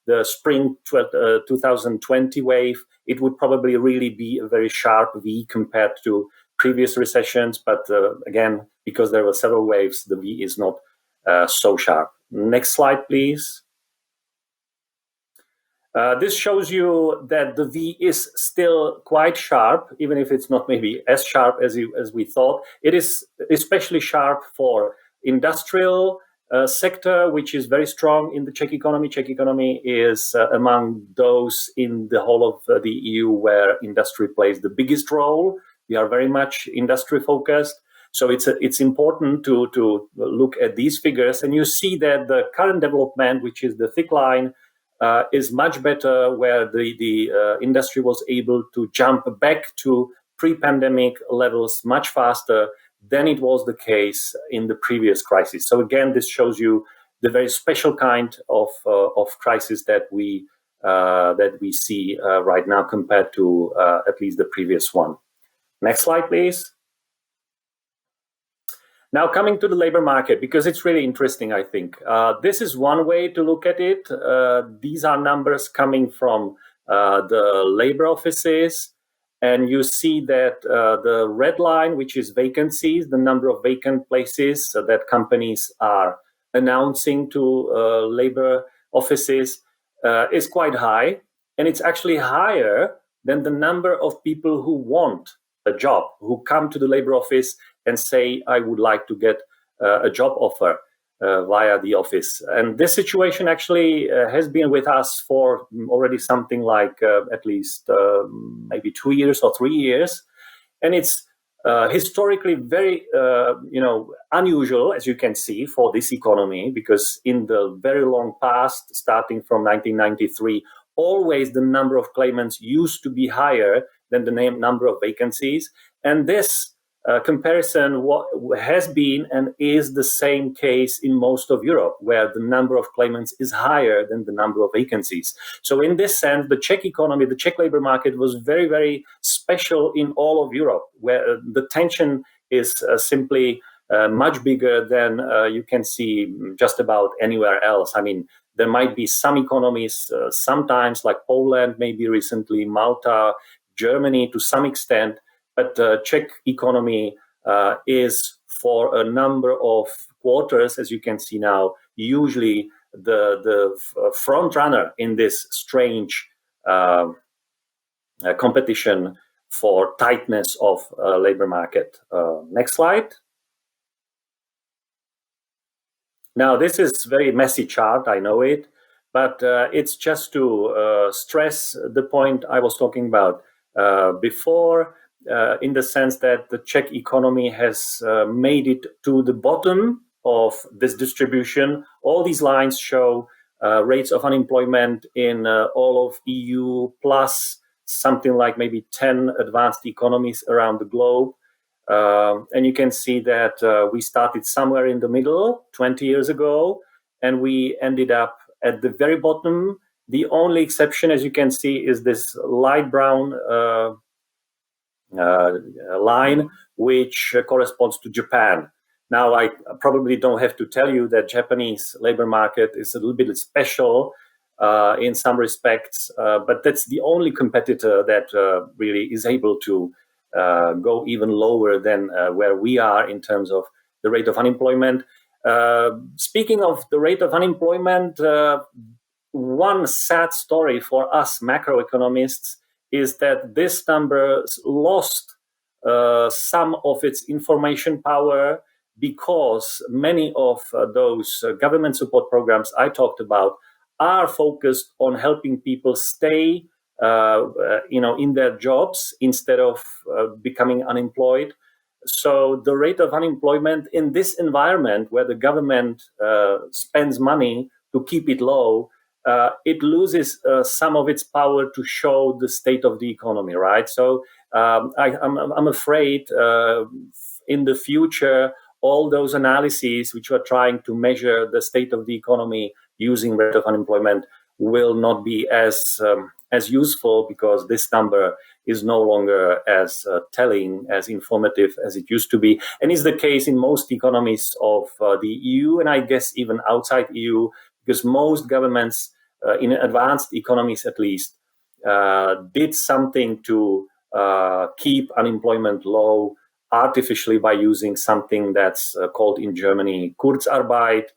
the spring 2020 wave, it would probably really be a very sharp V compared to previous recessions. But again, because there were several waves, the V is not so sharp. Next slide, please. This shows you that the V is still quite sharp, even if it's not maybe as sharp as we thought. It is especially sharp for industrial sector, which is very strong in the Czech economy. Czech economy is among those in the whole of the EU where industry plays the biggest role. We are very much industry focused. So it's important to look at these figures, and you see that the current development, which is the thick line, is much better, where the industry was able to jump back to pre-pandemic levels much faster than it was the case in the previous crisis. So again, this shows you the very special kind of crisis that we see right now compared to at least the previous one. Next slide, please. Now coming to the labor market, because it's really interesting, I think. This is one way to look at it. These are numbers coming from the labor offices. And you see that the red line, which is vacancies, the number of vacant places that companies are announcing to labor offices is quite high. And it's actually higher than the number of people who want a job, who come to the labor office and say, I would like to get a job offer via the office. And this situation actually has been with us for already something like at least maybe 2 years or 3 years. And it's historically very unusual, as you can see, for this economy, because in the very long past, starting from 1993, always the number of claimants used to be higher than the number of vacancies. And this comparison has been and is the same case in most of Europe, where the number of claimants is higher than the number of vacancies. So in this sense, the Czech economy, the Czech labor market was very, very special in all of Europe, where the tension is simply much bigger than you can see just about anywhere else. I mean, there might be some economies sometimes, like Poland, maybe recently, Malta, Germany to some extent, but Czech economy is, for a number of quarters, as you can see now, usually the front runner in this strange competition for tightness of labor market. Next slide. Now, this is very messy chart, I know it, but it's just to stress the point I was talking about before, in the sense that the Czech economy has made it to the bottom of this distribution. All these lines show rates of unemployment in all of EU, plus something like maybe 10 advanced economies around the globe. And you can see that we started somewhere in the middle 20 years ago, and we ended up at the very bottom. The only exception, as you can see, is this light brown line, which corresponds to Japan. Now, I probably don't have to tell you that Japanese labor market is a little bit special in some respects, but that's the only competitor that really is able to go even lower than where we are in terms of the rate of unemployment. Speaking of the rate of unemployment, one sad story for us macroeconomists is that this number lost some of its information power because many of those government support programs I talked about are focused on helping people stay in their jobs instead of becoming unemployed. So the rate of unemployment in this environment where the government spends money to keep it low, it loses some of its power to show the state of the economy, right? So I'm afraid in the future, all those analyses which were trying to measure the state of the economy using rate of unemployment will not be as useful, because this number is no longer as telling, as informative as it used to be, and is the case in most economies of the EU, and I guess even outside EU, because most governments in advanced economies at least did something to keep unemployment low artificially by using something that's called in Germany Kurzarbeit,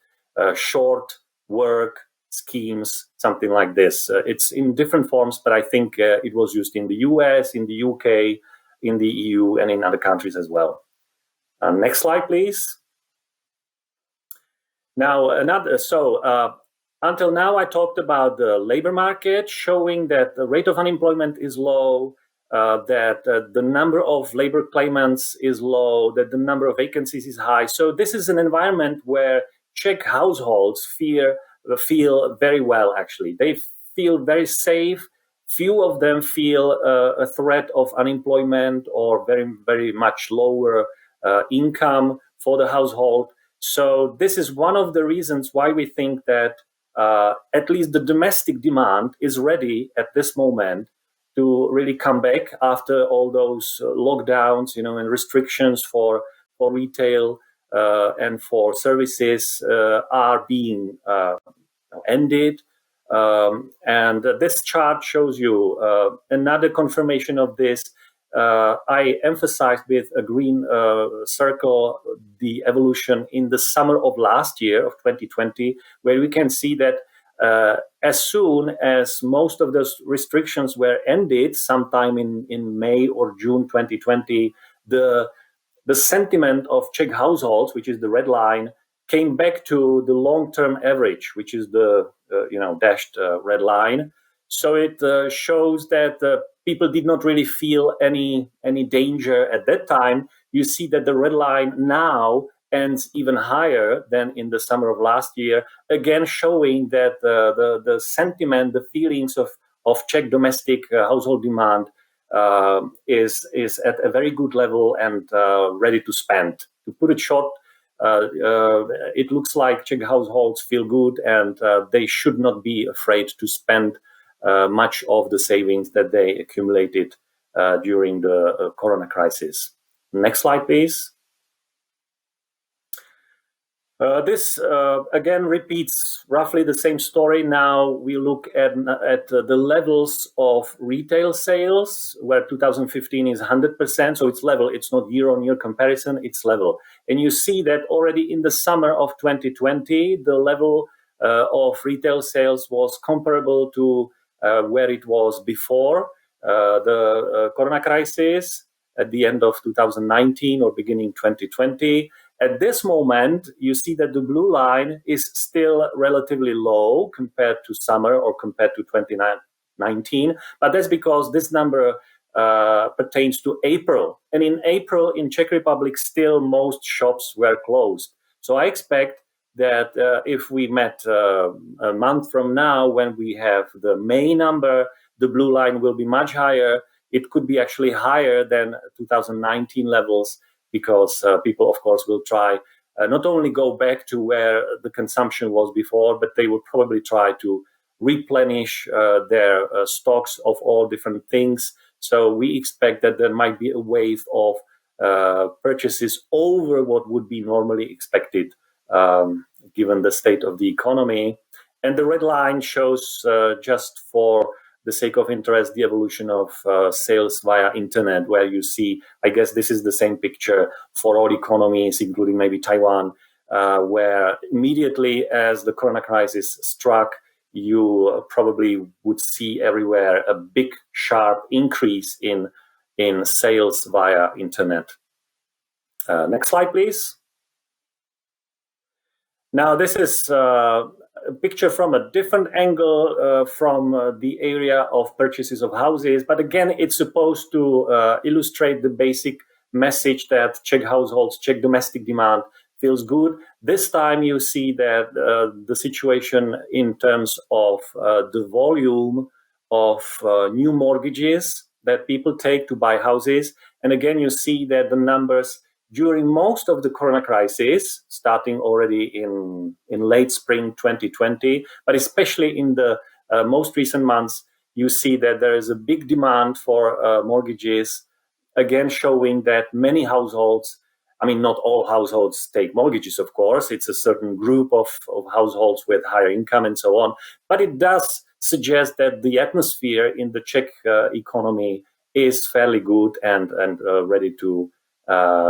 short work schemes, something like this. It's in different forms, but I think it was used in the US, in the UK, in the EU, and in other countries as well. Next slide, please. Now, until now, I talked about the labor market, showing that the rate of unemployment is low, that the number of labor claimants is low, that the number of vacancies is high. So this is an environment where Czech households feel very well, actually. They feel very safe. Few of them feel a threat of unemployment or very, very much lower income for the household. So this is one of the reasons why we think that at least the domestic demand is ready at this moment to really come back after all those lockdowns, and restrictions for retail and for services are being ended. And this chart shows you another confirmation of this. I emphasized with a green circle the evolution in the summer of last year, of 2020, where we can see that as soon as most of those restrictions were ended, sometime in May or June 2020, the sentiment of Czech households, which is the red line, came back to the long-term average, which is the dashed red line. So it shows that people did not really feel any danger at that time. You see that the red line now ends even higher than in the summer of last year, again showing that the sentiment, the feelings of Czech domestic household demand is at a very good level and ready to spend. To put it short, it looks like Czech households feel good, and they should not be afraid to spend much of the savings that they accumulated during the corona crisis. Next slide, please. This again repeats roughly the same story. Now we look at the levels of retail sales, where 2015 is 100%, so it's level. It's not year-on-year comparison, it's level. And you see that already in the summer of 2020, the level of retail sales was comparable to where it was before the corona crisis at the end of 2019 or beginning 2020. At this moment, you see that the blue line is still relatively low compared to summer or compared to 2019, but that's because this number pertains to April. And in April, in Czech Republic, still most shops were closed. So I expect that if we met a month from now, when we have the May number, the blue line will be much higher. It could be actually higher than 2019 levels, because people, of course, will try not only go back to where the consumption was before, but they will probably try to replenish their stocks of all different things. So we expect that there might be a wave of purchases over what would be normally expected, given the state of the economy. And the red line shows, just for the sake of interest, the evolution of sales via internet, where you see, I guess this is the same picture for all economies, including maybe Taiwan, where immediately as the corona crisis struck, you probably would see everywhere a big, sharp increase in sales via internet. Next slide, please. Now, this is a picture from a different angle from the area of purchases of houses. But again, it's supposed to illustrate the basic message that Czech households, Czech domestic demand feels good. This time you see that the situation in terms of the volume of new mortgages that people take to buy houses. And again, you see that the numbers during most of the corona crisis, starting already in late spring 2020, but especially in the most recent months, you see that there is a big demand for mortgages, again showing that many households, I mean, not all households take mortgages, of course. It's a certain group of households with higher income and so on. But it does suggest that the atmosphere in the Czech economy is fairly good and ready to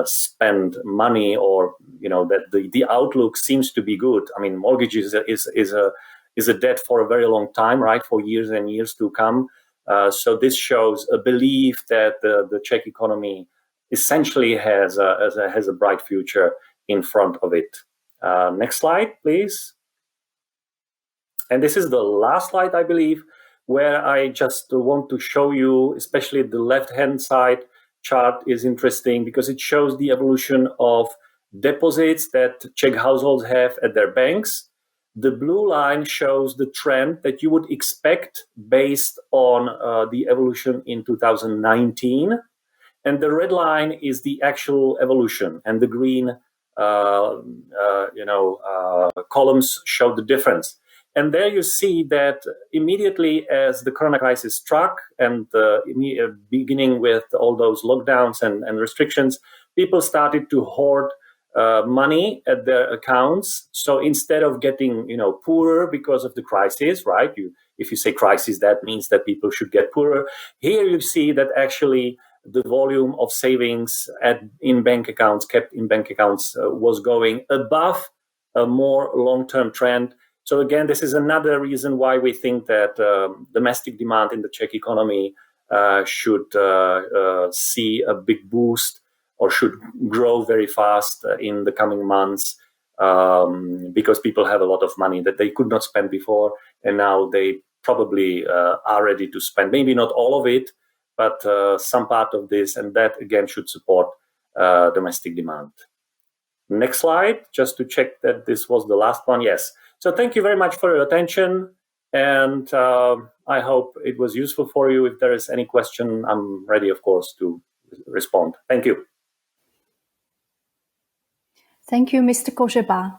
spend money, or that the outlook seems to be good. I mean, mortgages is a debt for a very long time, right? For years and years to come. So this shows a belief that the Czech economy essentially has a bright future in front of it. Next slide, please. And this is the last slide, I believe, where I just want to show you, especially the left-hand side chart is interesting because it shows the evolution of deposits that Czech households have at their banks. The blue line shows the trend that you would expect based on the evolution in 2019. And the red line is the actual evolution, and the green columns show the difference. And there you see that immediately as the corona crisis struck and beginning with all those lockdowns and restrictions, people started to hoard money at their accounts. So instead of getting poorer because of the crisis, right? If you say crisis, that means that people should get poorer. Here you see that actually the volume of savings kept in bank accounts was going above a more long-term trend. So again, this is another reason why we think that domestic demand in the Czech economy should see a big boost or should grow very fast in the coming months because people have a lot of money that they could not spend before, and now they probably are ready to spend. Maybe not all of it, but some part of this, and that again should support domestic demand. Next slide, just to check that this was the last one. Yes. So thank you very much for your attention, and I hope it was useful for you. If there is any question, I'm ready, of course, to respond. Thank you. Thank you, Mr. Skořepa.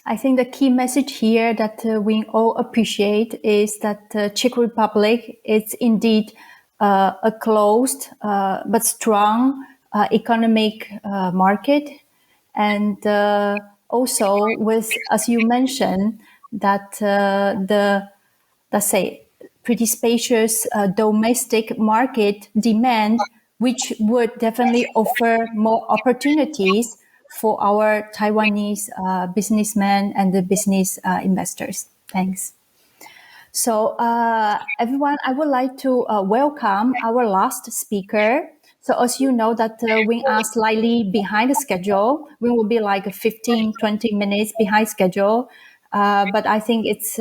I think the key message here that we all appreciate is that Czech Republic is indeed a closed but strong economic market, and also with, as you mentioned, that let's say, pretty spacious domestic market demand, which would definitely offer more opportunities for our Taiwanese businessmen and the business investors. Thanks. So everyone, I would like to welcome our last speaker. So as you know that we are slightly behind the schedule. We will be like 15, 20 minutes behind schedule. But I think it's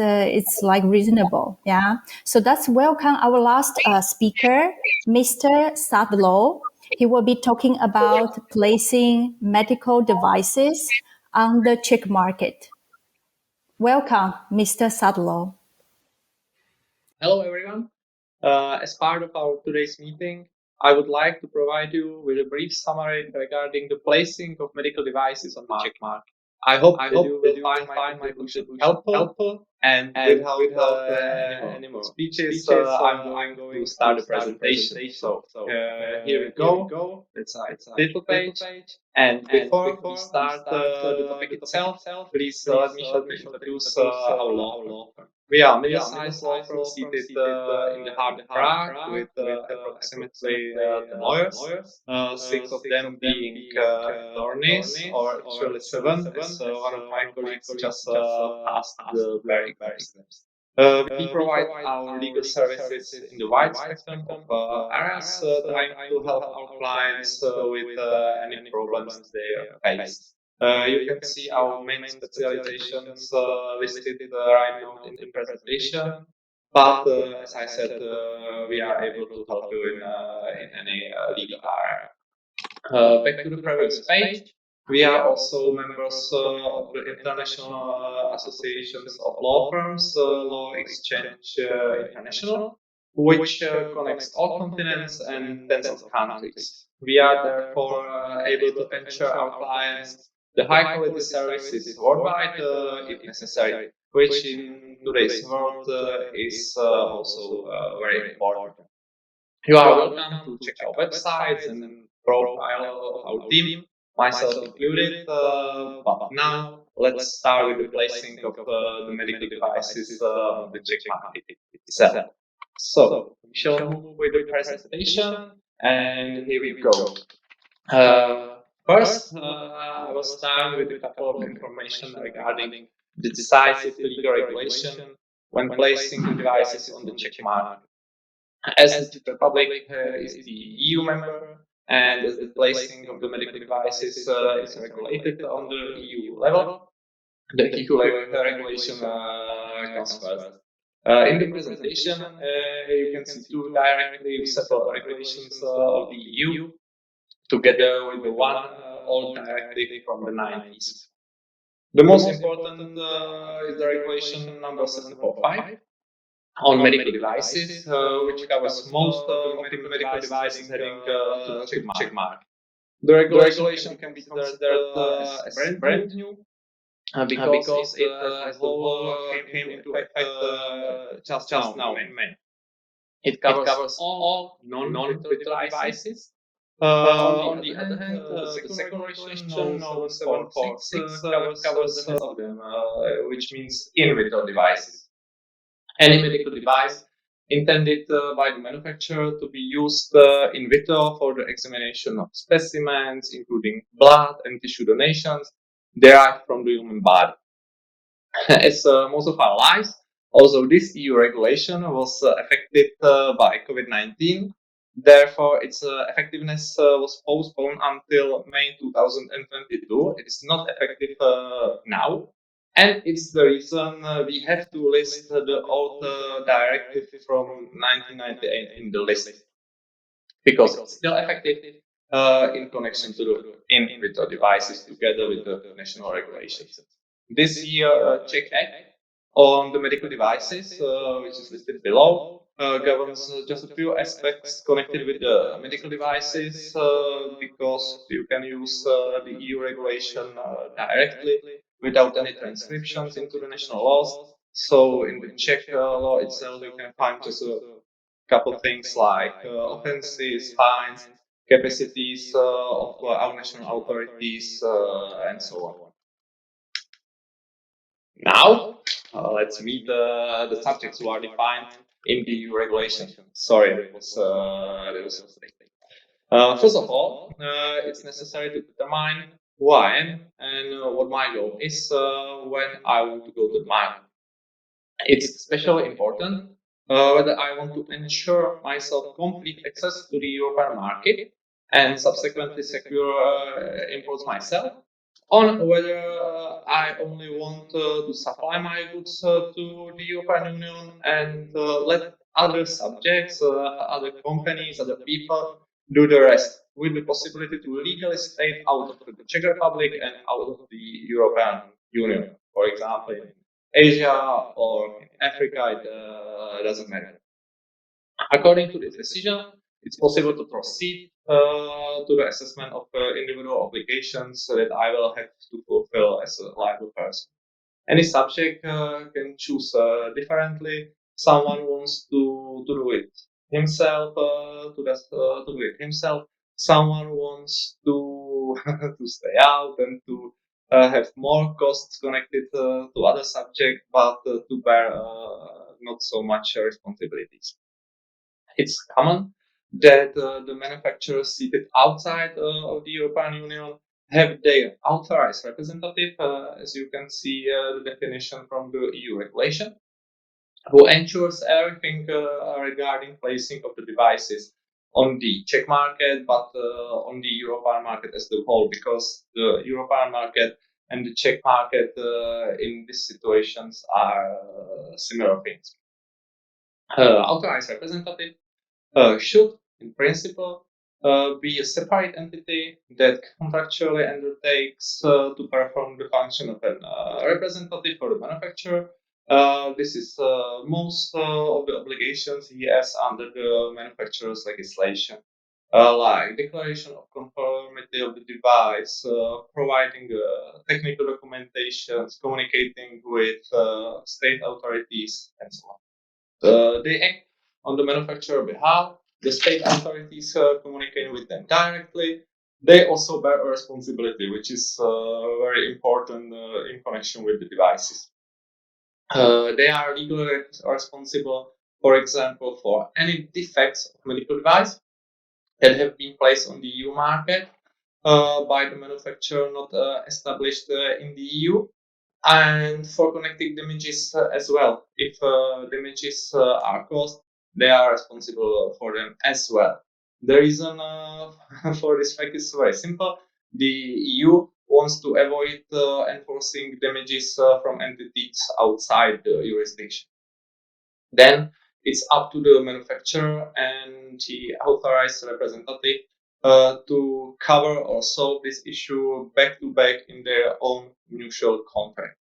like reasonable. Yeah. So let's welcome our last speaker, Mr. Sádlo. He will be talking about placing medical devices on the Czech market. Welcome, Mr. Sádlo. Hello, everyone. As part of our today's meeting, I would like to provide you with a brief summary regarding the placing of medical devices on the Czech market. I hope that you will find my contribution helpful, and without any more speeches, I'm going to start the presentation. So here we go. It's a title page. And before we start the topic itself, please let me introduce our law firm. We are middle-sized law firm seated in the heart of Prague with approximately 10 lawyers, 6 of them being attorneys, or actually 7, as one of my colleagues just passed the very exams. We provide our legal services in the wide spectrum of areas, trying to help our clients with any problems they face. You can see our main specializations listed right now in the presentation, but as I said, we are able to help you in any legal area. Back to the previous page, we are also members of the International Associations of Law Firms, Law Exchange International, which connects all continents and tens of countries. We are therefore able to ensure our clients the high quality services worldwide if necessary, which in today's world is also very important. You are welcome to check our websites and profile of our team, myself included. But now let's start with the placing of the medical devices on the Czech market itself. So we shall move with the presentation, and here we go. First, I will start with a couple of information regarding the decisive legal regulation when placing the devices on the Czech market. As the Czech Republic is the EU member, and as the placing of the medical devices is regulated on the EU level, the EU regulation comes first. In the presentation, you can see two directly separate regulations of the EU, together with the one old directive from the 90s. The most important is the regulation number 745 on medical devices, which covers most of the medical devices heading to the Czech market. The regulation can be considered as brand new because it as the law came into effect just now in May. It covers all non-medical devices. On the other hand, the second regulation, known 746, covers the of them, which means in vitro devices. Any medical device intended by the manufacturer to be used in vitro for the examination of specimens, including blood and tissue donations derived from the human body. As most of our lives, also this EU regulation was affected by COVID-19. Therefore, its effectiveness was postponed until May 2022. It is not effective now. And it's the reason we have to list the old directive from 1998 in the list, because it's still effective in connection to the in vitro devices together with the national regulations. This year, Czech Act on the medical devices, which is listed below, governs just a few aspects connected with the medical devices, because you can use the EU regulation directly without any transcriptions into the national laws. So in the Czech law itself, you can find just a couple things like offenses, fines, capacities of our national authorities, and so on. Now, let's meet the subjects who are defined in the EU regulation. Sorry, that was a mistake. First of all, it's necessary to determine who I am and what my goal is when I want to go to the market. It's especially important whether I want to ensure myself complete access to the European market and subsequently secure imports myself, on whether I only want to supply my goods to the European Union and let other subjects, other companies, other people do the rest, with the possibility to legally stay out of the Czech Republic and out of the European Union, for example, in Asia or in Africa, it doesn't matter. According to this decision, it's possible to proceed to the assessment of individual obligations that I will have to fulfill as a liable person. Any subject can choose differently. Someone wants to do it himself, to do it himself. Someone wants to to stay out and to have more costs connected to other subjects, but to bear not so much responsibilities. It's common that the manufacturers seated outside of the European Union have their authorized representative, as you can see the definition from the EU regulation, who ensures everything regarding placing of the devices on the Czech market, but on the European market as the whole, because the European market and the Czech market in these situations are similar things. Authorized representative should, in principle, be a separate entity that contractually undertakes to perform the function of an representative for the manufacturer. This is most of the obligations he has under the manufacturer's legislation, like declaration of conformity of the device, providing technical documentations, communicating with state authorities, and so on. They act on the manufacturer's behalf. The state authorities communicate with them directly. They also bear a responsibility, which is very important in connection with the devices. They are legally responsible, for example, for any defects of medical device that have been placed on the EU market by the manufacturer not established in the EU, and for connecting damages as well. If damages are caused, they are responsible for them as well. The reason for this fact is very simple. The EU wants to avoid enforcing damages from entities outside the jurisdiction. Then it's up to the manufacturer and the authorized representative to cover or solve this issue back to back in their own mutual contract.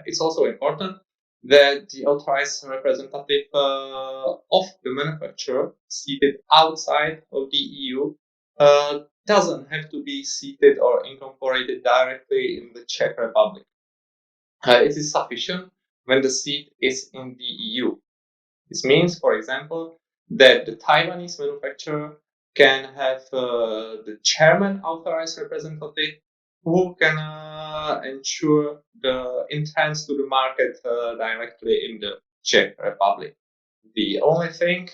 It's also important that the authorized representative of the manufacturer seated outside of the EU doesn't have to be seated or incorporated directly in the Czech Republic. It is sufficient when the seat is in the EU. This means, for example, that the Taiwanese manufacturer can have the chairman authorized representative who can ensure the entrance to the market directly in the Czech Republic. The only thing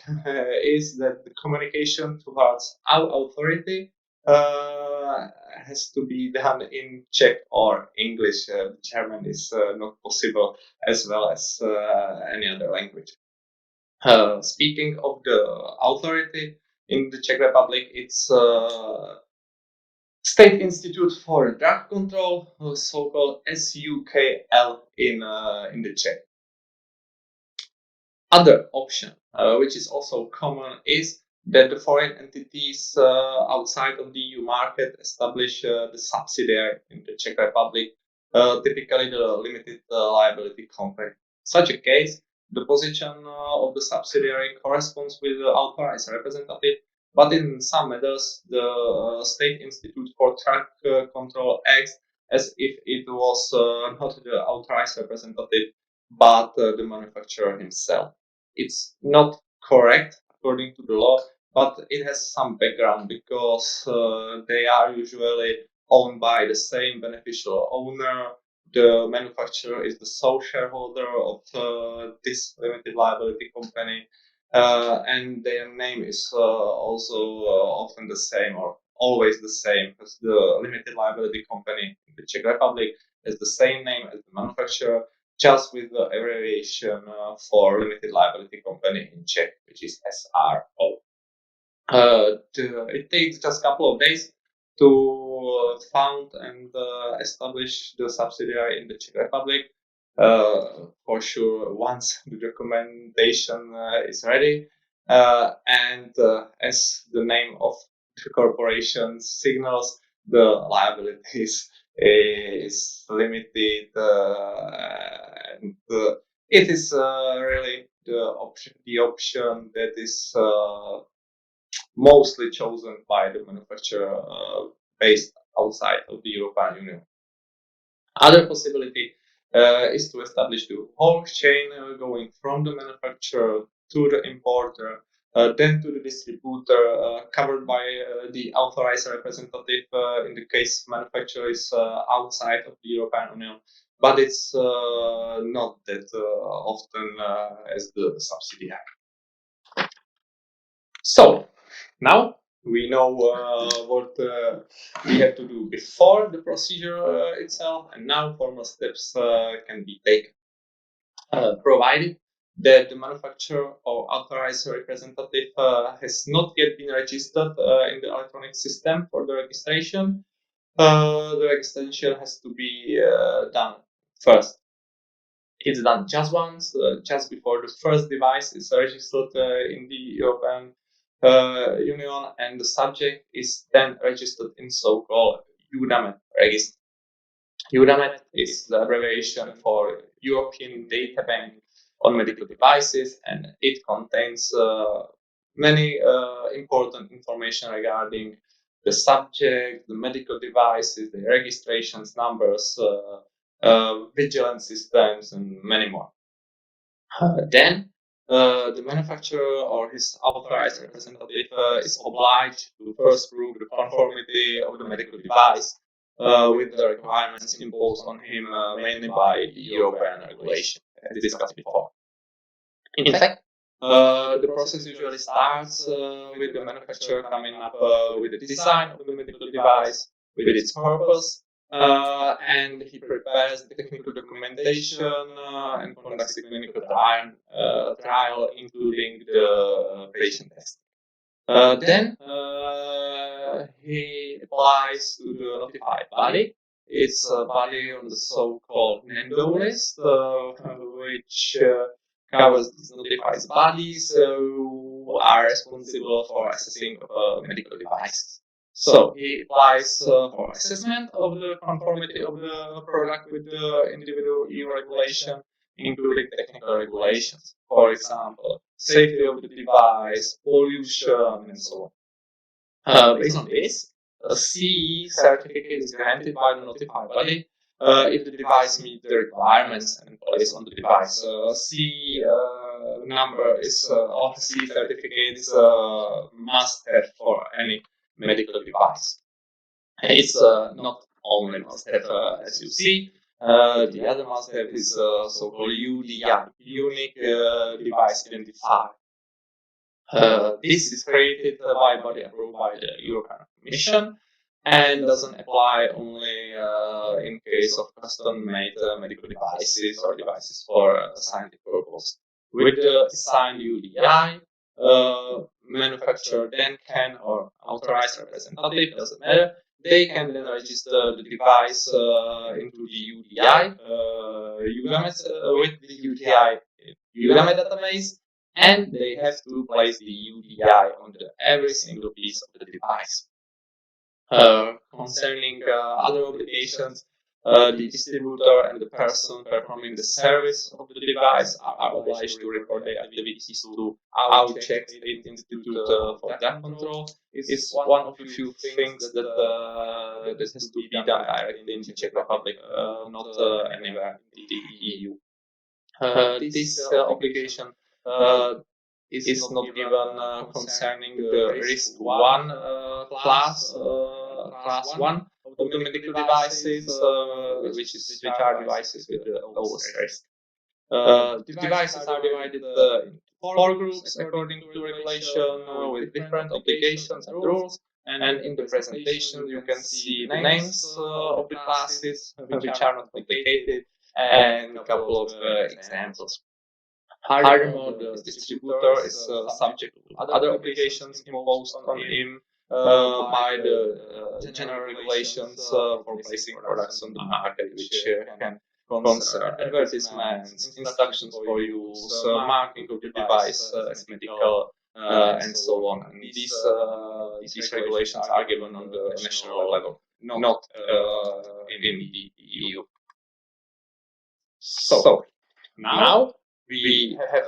is that the communication towards our authority has to be done in Czech or English. German is not possible, as well as any other language. Speaking of the authority in the Czech Republic, it's State Institute for Drug Control, so-called SUKL in the Czech. Other option, which is also common, is that the foreign entities outside of the EU market establish the subsidiary in the Czech Republic, typically the limited liability company. Such a case, the position of the subsidiary corresponds with the authorized representative, but in some matters, the State Institute for Drug Control acts as if it was not the authorized representative, but the manufacturer himself. It's not correct according to the law, but it has some background because they are usually owned by the same beneficial owner. The manufacturer is the sole shareholder of this limited liability company, and their name is also often the same or always the same, because the limited liability company in the Czech Republic has the same name as the manufacturer, just with the abbreviation for limited liability company in Czech, which is SRO. It takes just a couple of days to found and establish the subsidiary in the Czech Republic. For sure, once the documentation is ready, and as the name of the corporation signals, the liabilities is limited, and it is really the option that is mostly chosen by the manufacturer based outside of the European Union. Other possibility is to establish the whole chain going from the manufacturer to the importer, then to the distributor covered by the authorized representative in the case manufacturers outside of the European Union, but it's not that often as the subsidiary. So now we know what we have to do before the procedure itself, and now formal steps can be taken. Provided that the manufacturer or authorized representative has not yet been registered in the electronic system for the registration, the registration has to be done first. It's done just once, just before the first device is registered in the European Union, and the subject is then registered in so-called EUDAMED register. EUDAMED is the abbreviation for European Data Bank on Medical Devices, and it contains many important information regarding the subject, the medical devices, the registrations numbers, vigilance systems, and many more. Then the manufacturer or his authorized representative is obliged to first prove the conformity of the medical device with the requirements imposed on him mainly by the European regulation, as discussed before. In fact, the process usually starts with the manufacturer coming up with the design of the medical device, with its purpose, and he prepares the technical documentation and conducts the clinical trial, including the patient test. Then he applies to the notified body. It's a body on the so-called NENDO list, which covers these notified bodies who are responsible for assessing medical devices. So he applies for assessment of the conformity of the product with the individual EU regulation, including technical regulations, for example, safety of the device, pollution, and so on. Based on this, a CE certificate is granted by the notified body if the device meets the requirements and placed on the device. CE number is of CE certificates must have for any medical device. It's not only must have as you see. The other must have is so-called UDI, Unique Device Identifier. This is created by body approved by the European Commission and doesn't apply only in case of custom-made medical devices or devices for scientific purpose. With the assigned UDI, manufacturer then can, or authorized representative, doesn't matter, they can then register the device into the UDI, with the UDI database, and they have to place the UDI on every single piece of the device. Concerning other obligations, the distributor and the person performing the service of the device are obliged to report their activities to our Czech State Institute for Drug Control. It's one of the few things that has to be done directly in the Czech Republic, not anywhere in the EU. This obligation is not given concerning the risk 1 class 1 of the medical devices, which are devices with the lowest risk. The devices are divided into 4 groups according to regulation with different obligations and rules. And in the presentation, you can see the names of the classes, which are not complicated, and a couple of examples. Furthermore, the distributor is subject to other obligations imposed on him by the general regulations for placing products on the market, which can concern advertisements, instructions for use, marking of the device as medical, and so on. And these regulations are given on the national level, not in the EU. So now we have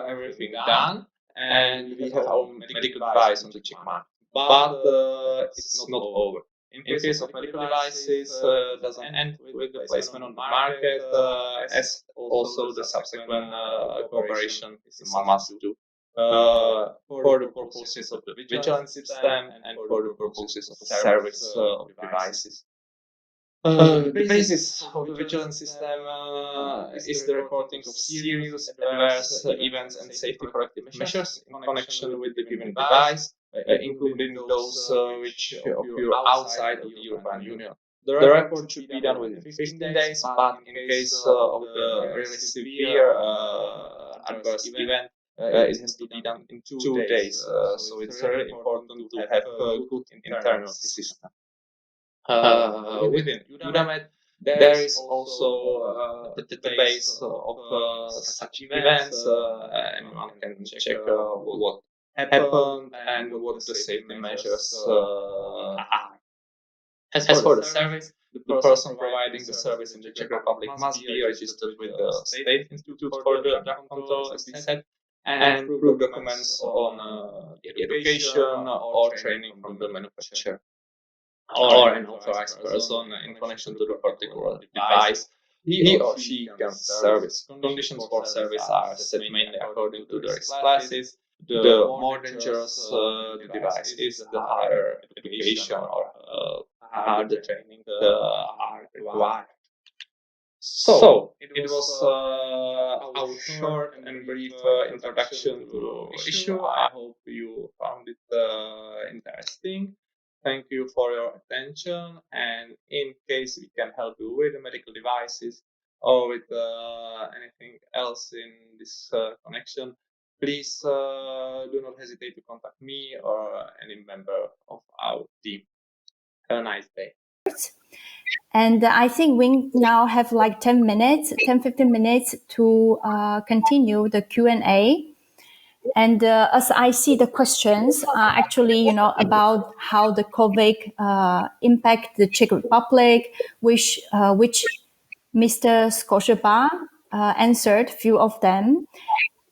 everything done, and we have our medical device on the Czech market. But it's not over. In case of medical devices, doesn't end with the placement on the market, as also the subsequent cooperation is a must do. for the purposes of the vigilance system and for the purposes of the service of devices. The basis of the vigilance system is the reporting of serious adverse events and safety corrective measures in connection with the given device, including those which occur outside of the European Union. The report should be done within 15 days, but in case of the really severe adverse event, it has to be done in 2 days. So it's really important to have a good internal system. Within Udamed, there is also the database of such events. Anyone can check what happened and what the safety measures are. As for the service, the person providing the service in the Czech Republic must be registered with the State Institute for the Drug Control, as we said, and prove documents on education or training from the manufacturer or an authorized person in connection to the particular device he or she can service. Conditions for service are set mainly according to the risk classes. The more dangerous the device is, the higher education or harder training are required. So it was our short and brief introduction to the issue. I hope you found it interesting. Thank you for your attention, and in case we can help you with the medical devices or with anything else in this connection, please do not hesitate to contact me or any member of our team. Have a nice day. And I think we now have like 10 15 minutes to continue the Q&A. And as I see the questions are actually, about how the COVID impact the Czech Republic, which Mr. Skořepa answered few of them.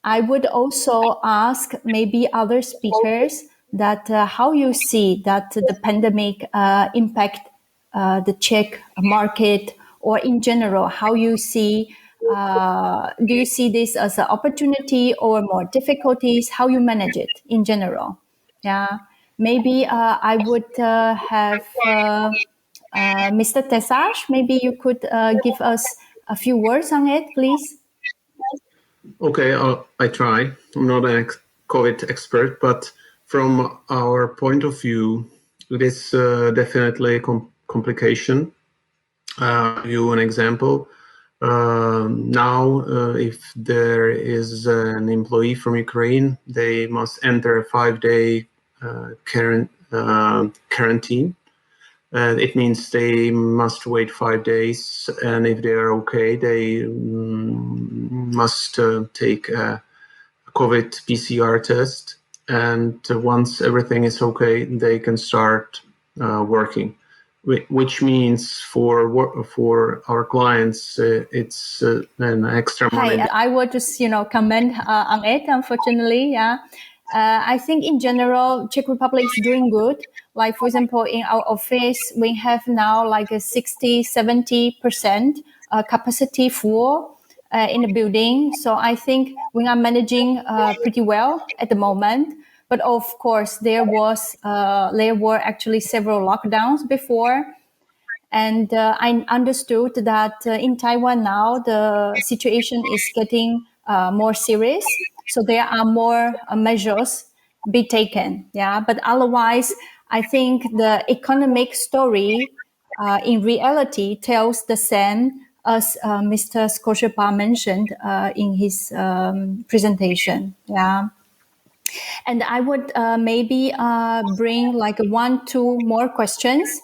I would also ask maybe other speakers that how you see that the pandemic impact the Czech market, or in general, how you see, do you see this as an opportunity or more difficulties, how you manage it in general? Yeah, maybe I would have Mr. Tesař, maybe you could give us a few words on it, please. Okay, I try. I'm not an COVID expert, but from our point of view, it is definitely a complication. I'll give you an example. Now, if there is an employee from Ukraine, they must enter a 5-day quarantine. It means they must wait 5 days, and if they are okay, they must take a COVID PCR test. And once everything is okay, they can start working. Which means for our clients, it's an extra money. Hi, I would just comment on it. Unfortunately, yeah. I think in general, Czech Republic is doing good. Like, for example, in our office, we have now like a 60-70% capacity full in the building. So I think we are managing pretty well at the moment. But of course, there were actually several lockdowns before. And I understood that in Taiwan now, the situation is getting more serious. So there are more measures be taken. Yeah, but otherwise, I think the economic story in reality tells the same as Mr. Skořepa mentioned in his presentation. Yeah. And I would maybe bring like 1-2 more questions.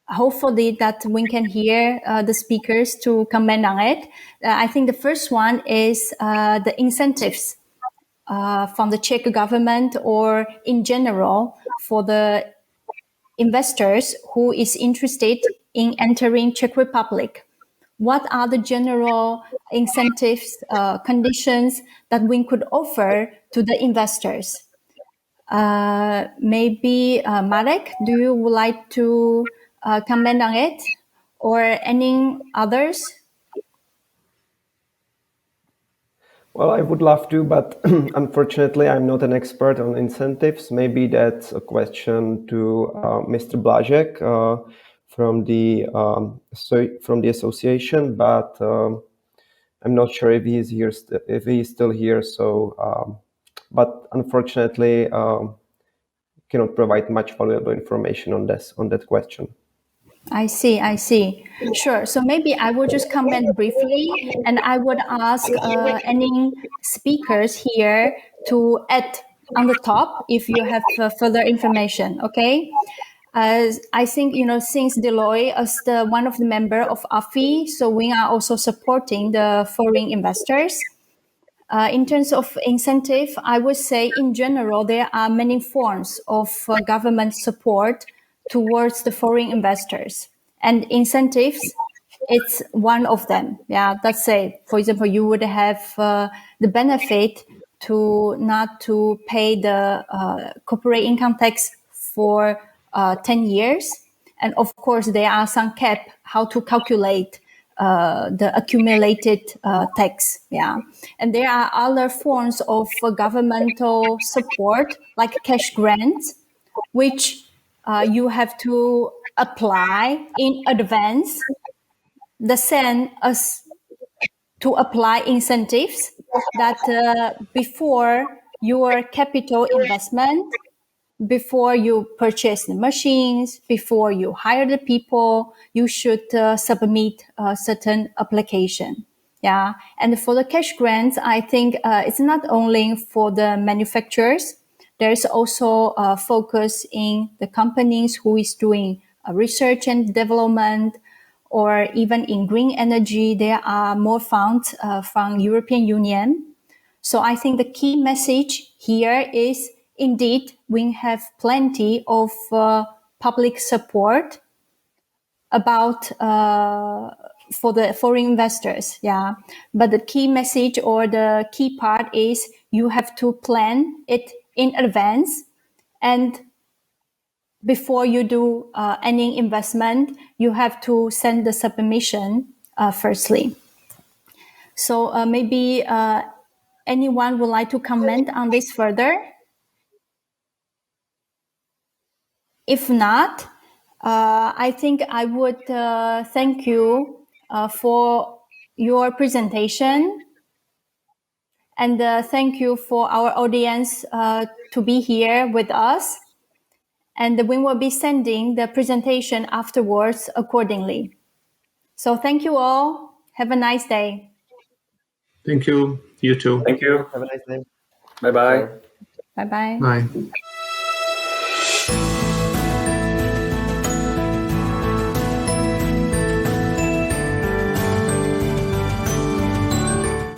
Hopefully that we can hear the speakers to comment on it. I think the first one is the incentives from the Czech government or in general for the investors who is interested in entering Czech Republic. What are the general incentives, conditions that we could offer to the investors? Maybe Marek, do you would like to comment on it, or any others? Well, I would love to, but unfortunately, I'm not an expert on incentives. Maybe that's a question to Mr. Blažek from the association, but I'm not sure if he is here, if he is still here. So, but unfortunately, cannot provide much valuable information on that question. I see. Sure. So maybe I will just comment briefly, and I would ask any speakers here to add on the top if you have further information. Okay. I think, since Deloitte is one of the member of AFI, so we are also supporting the foreign investors. In terms of incentive, I would say in general, there are many forms of government support towards the foreign investors, and incentives, it's one of them. Yeah, let's say, for example, you would have the benefit to not to pay the corporate income tax for 10 years. And of course, there are some cap how to calculate the accumulated tax. Yeah. And there are other forms of governmental support, like cash grants, which you have to apply in advance, the same as to apply incentives that before your capital investment, before you purchase the machines, before you hire the people, you should submit a certain application. Yeah. And for the cash grants, I think it's not only for the manufacturers. There's also a focus in the companies who is doing research and development, or even in green energy. There are more funds from European Union. So I think the key message here is, indeed, we have plenty of public support about for the foreign investors. Yeah. But the key message or the key part is you have to plan it in advance, and before you do any investment, you have to send the submission firstly. So maybe anyone would like to comment on this further? If not, I think I would thank you for your presentation, and thank you for our audience to be here with us. And we will be sending the presentation afterwards accordingly. So thank you all. Have a nice day. Thank you. You too. Thank you. Have a nice day. Bye-bye. Bye-bye. Bye.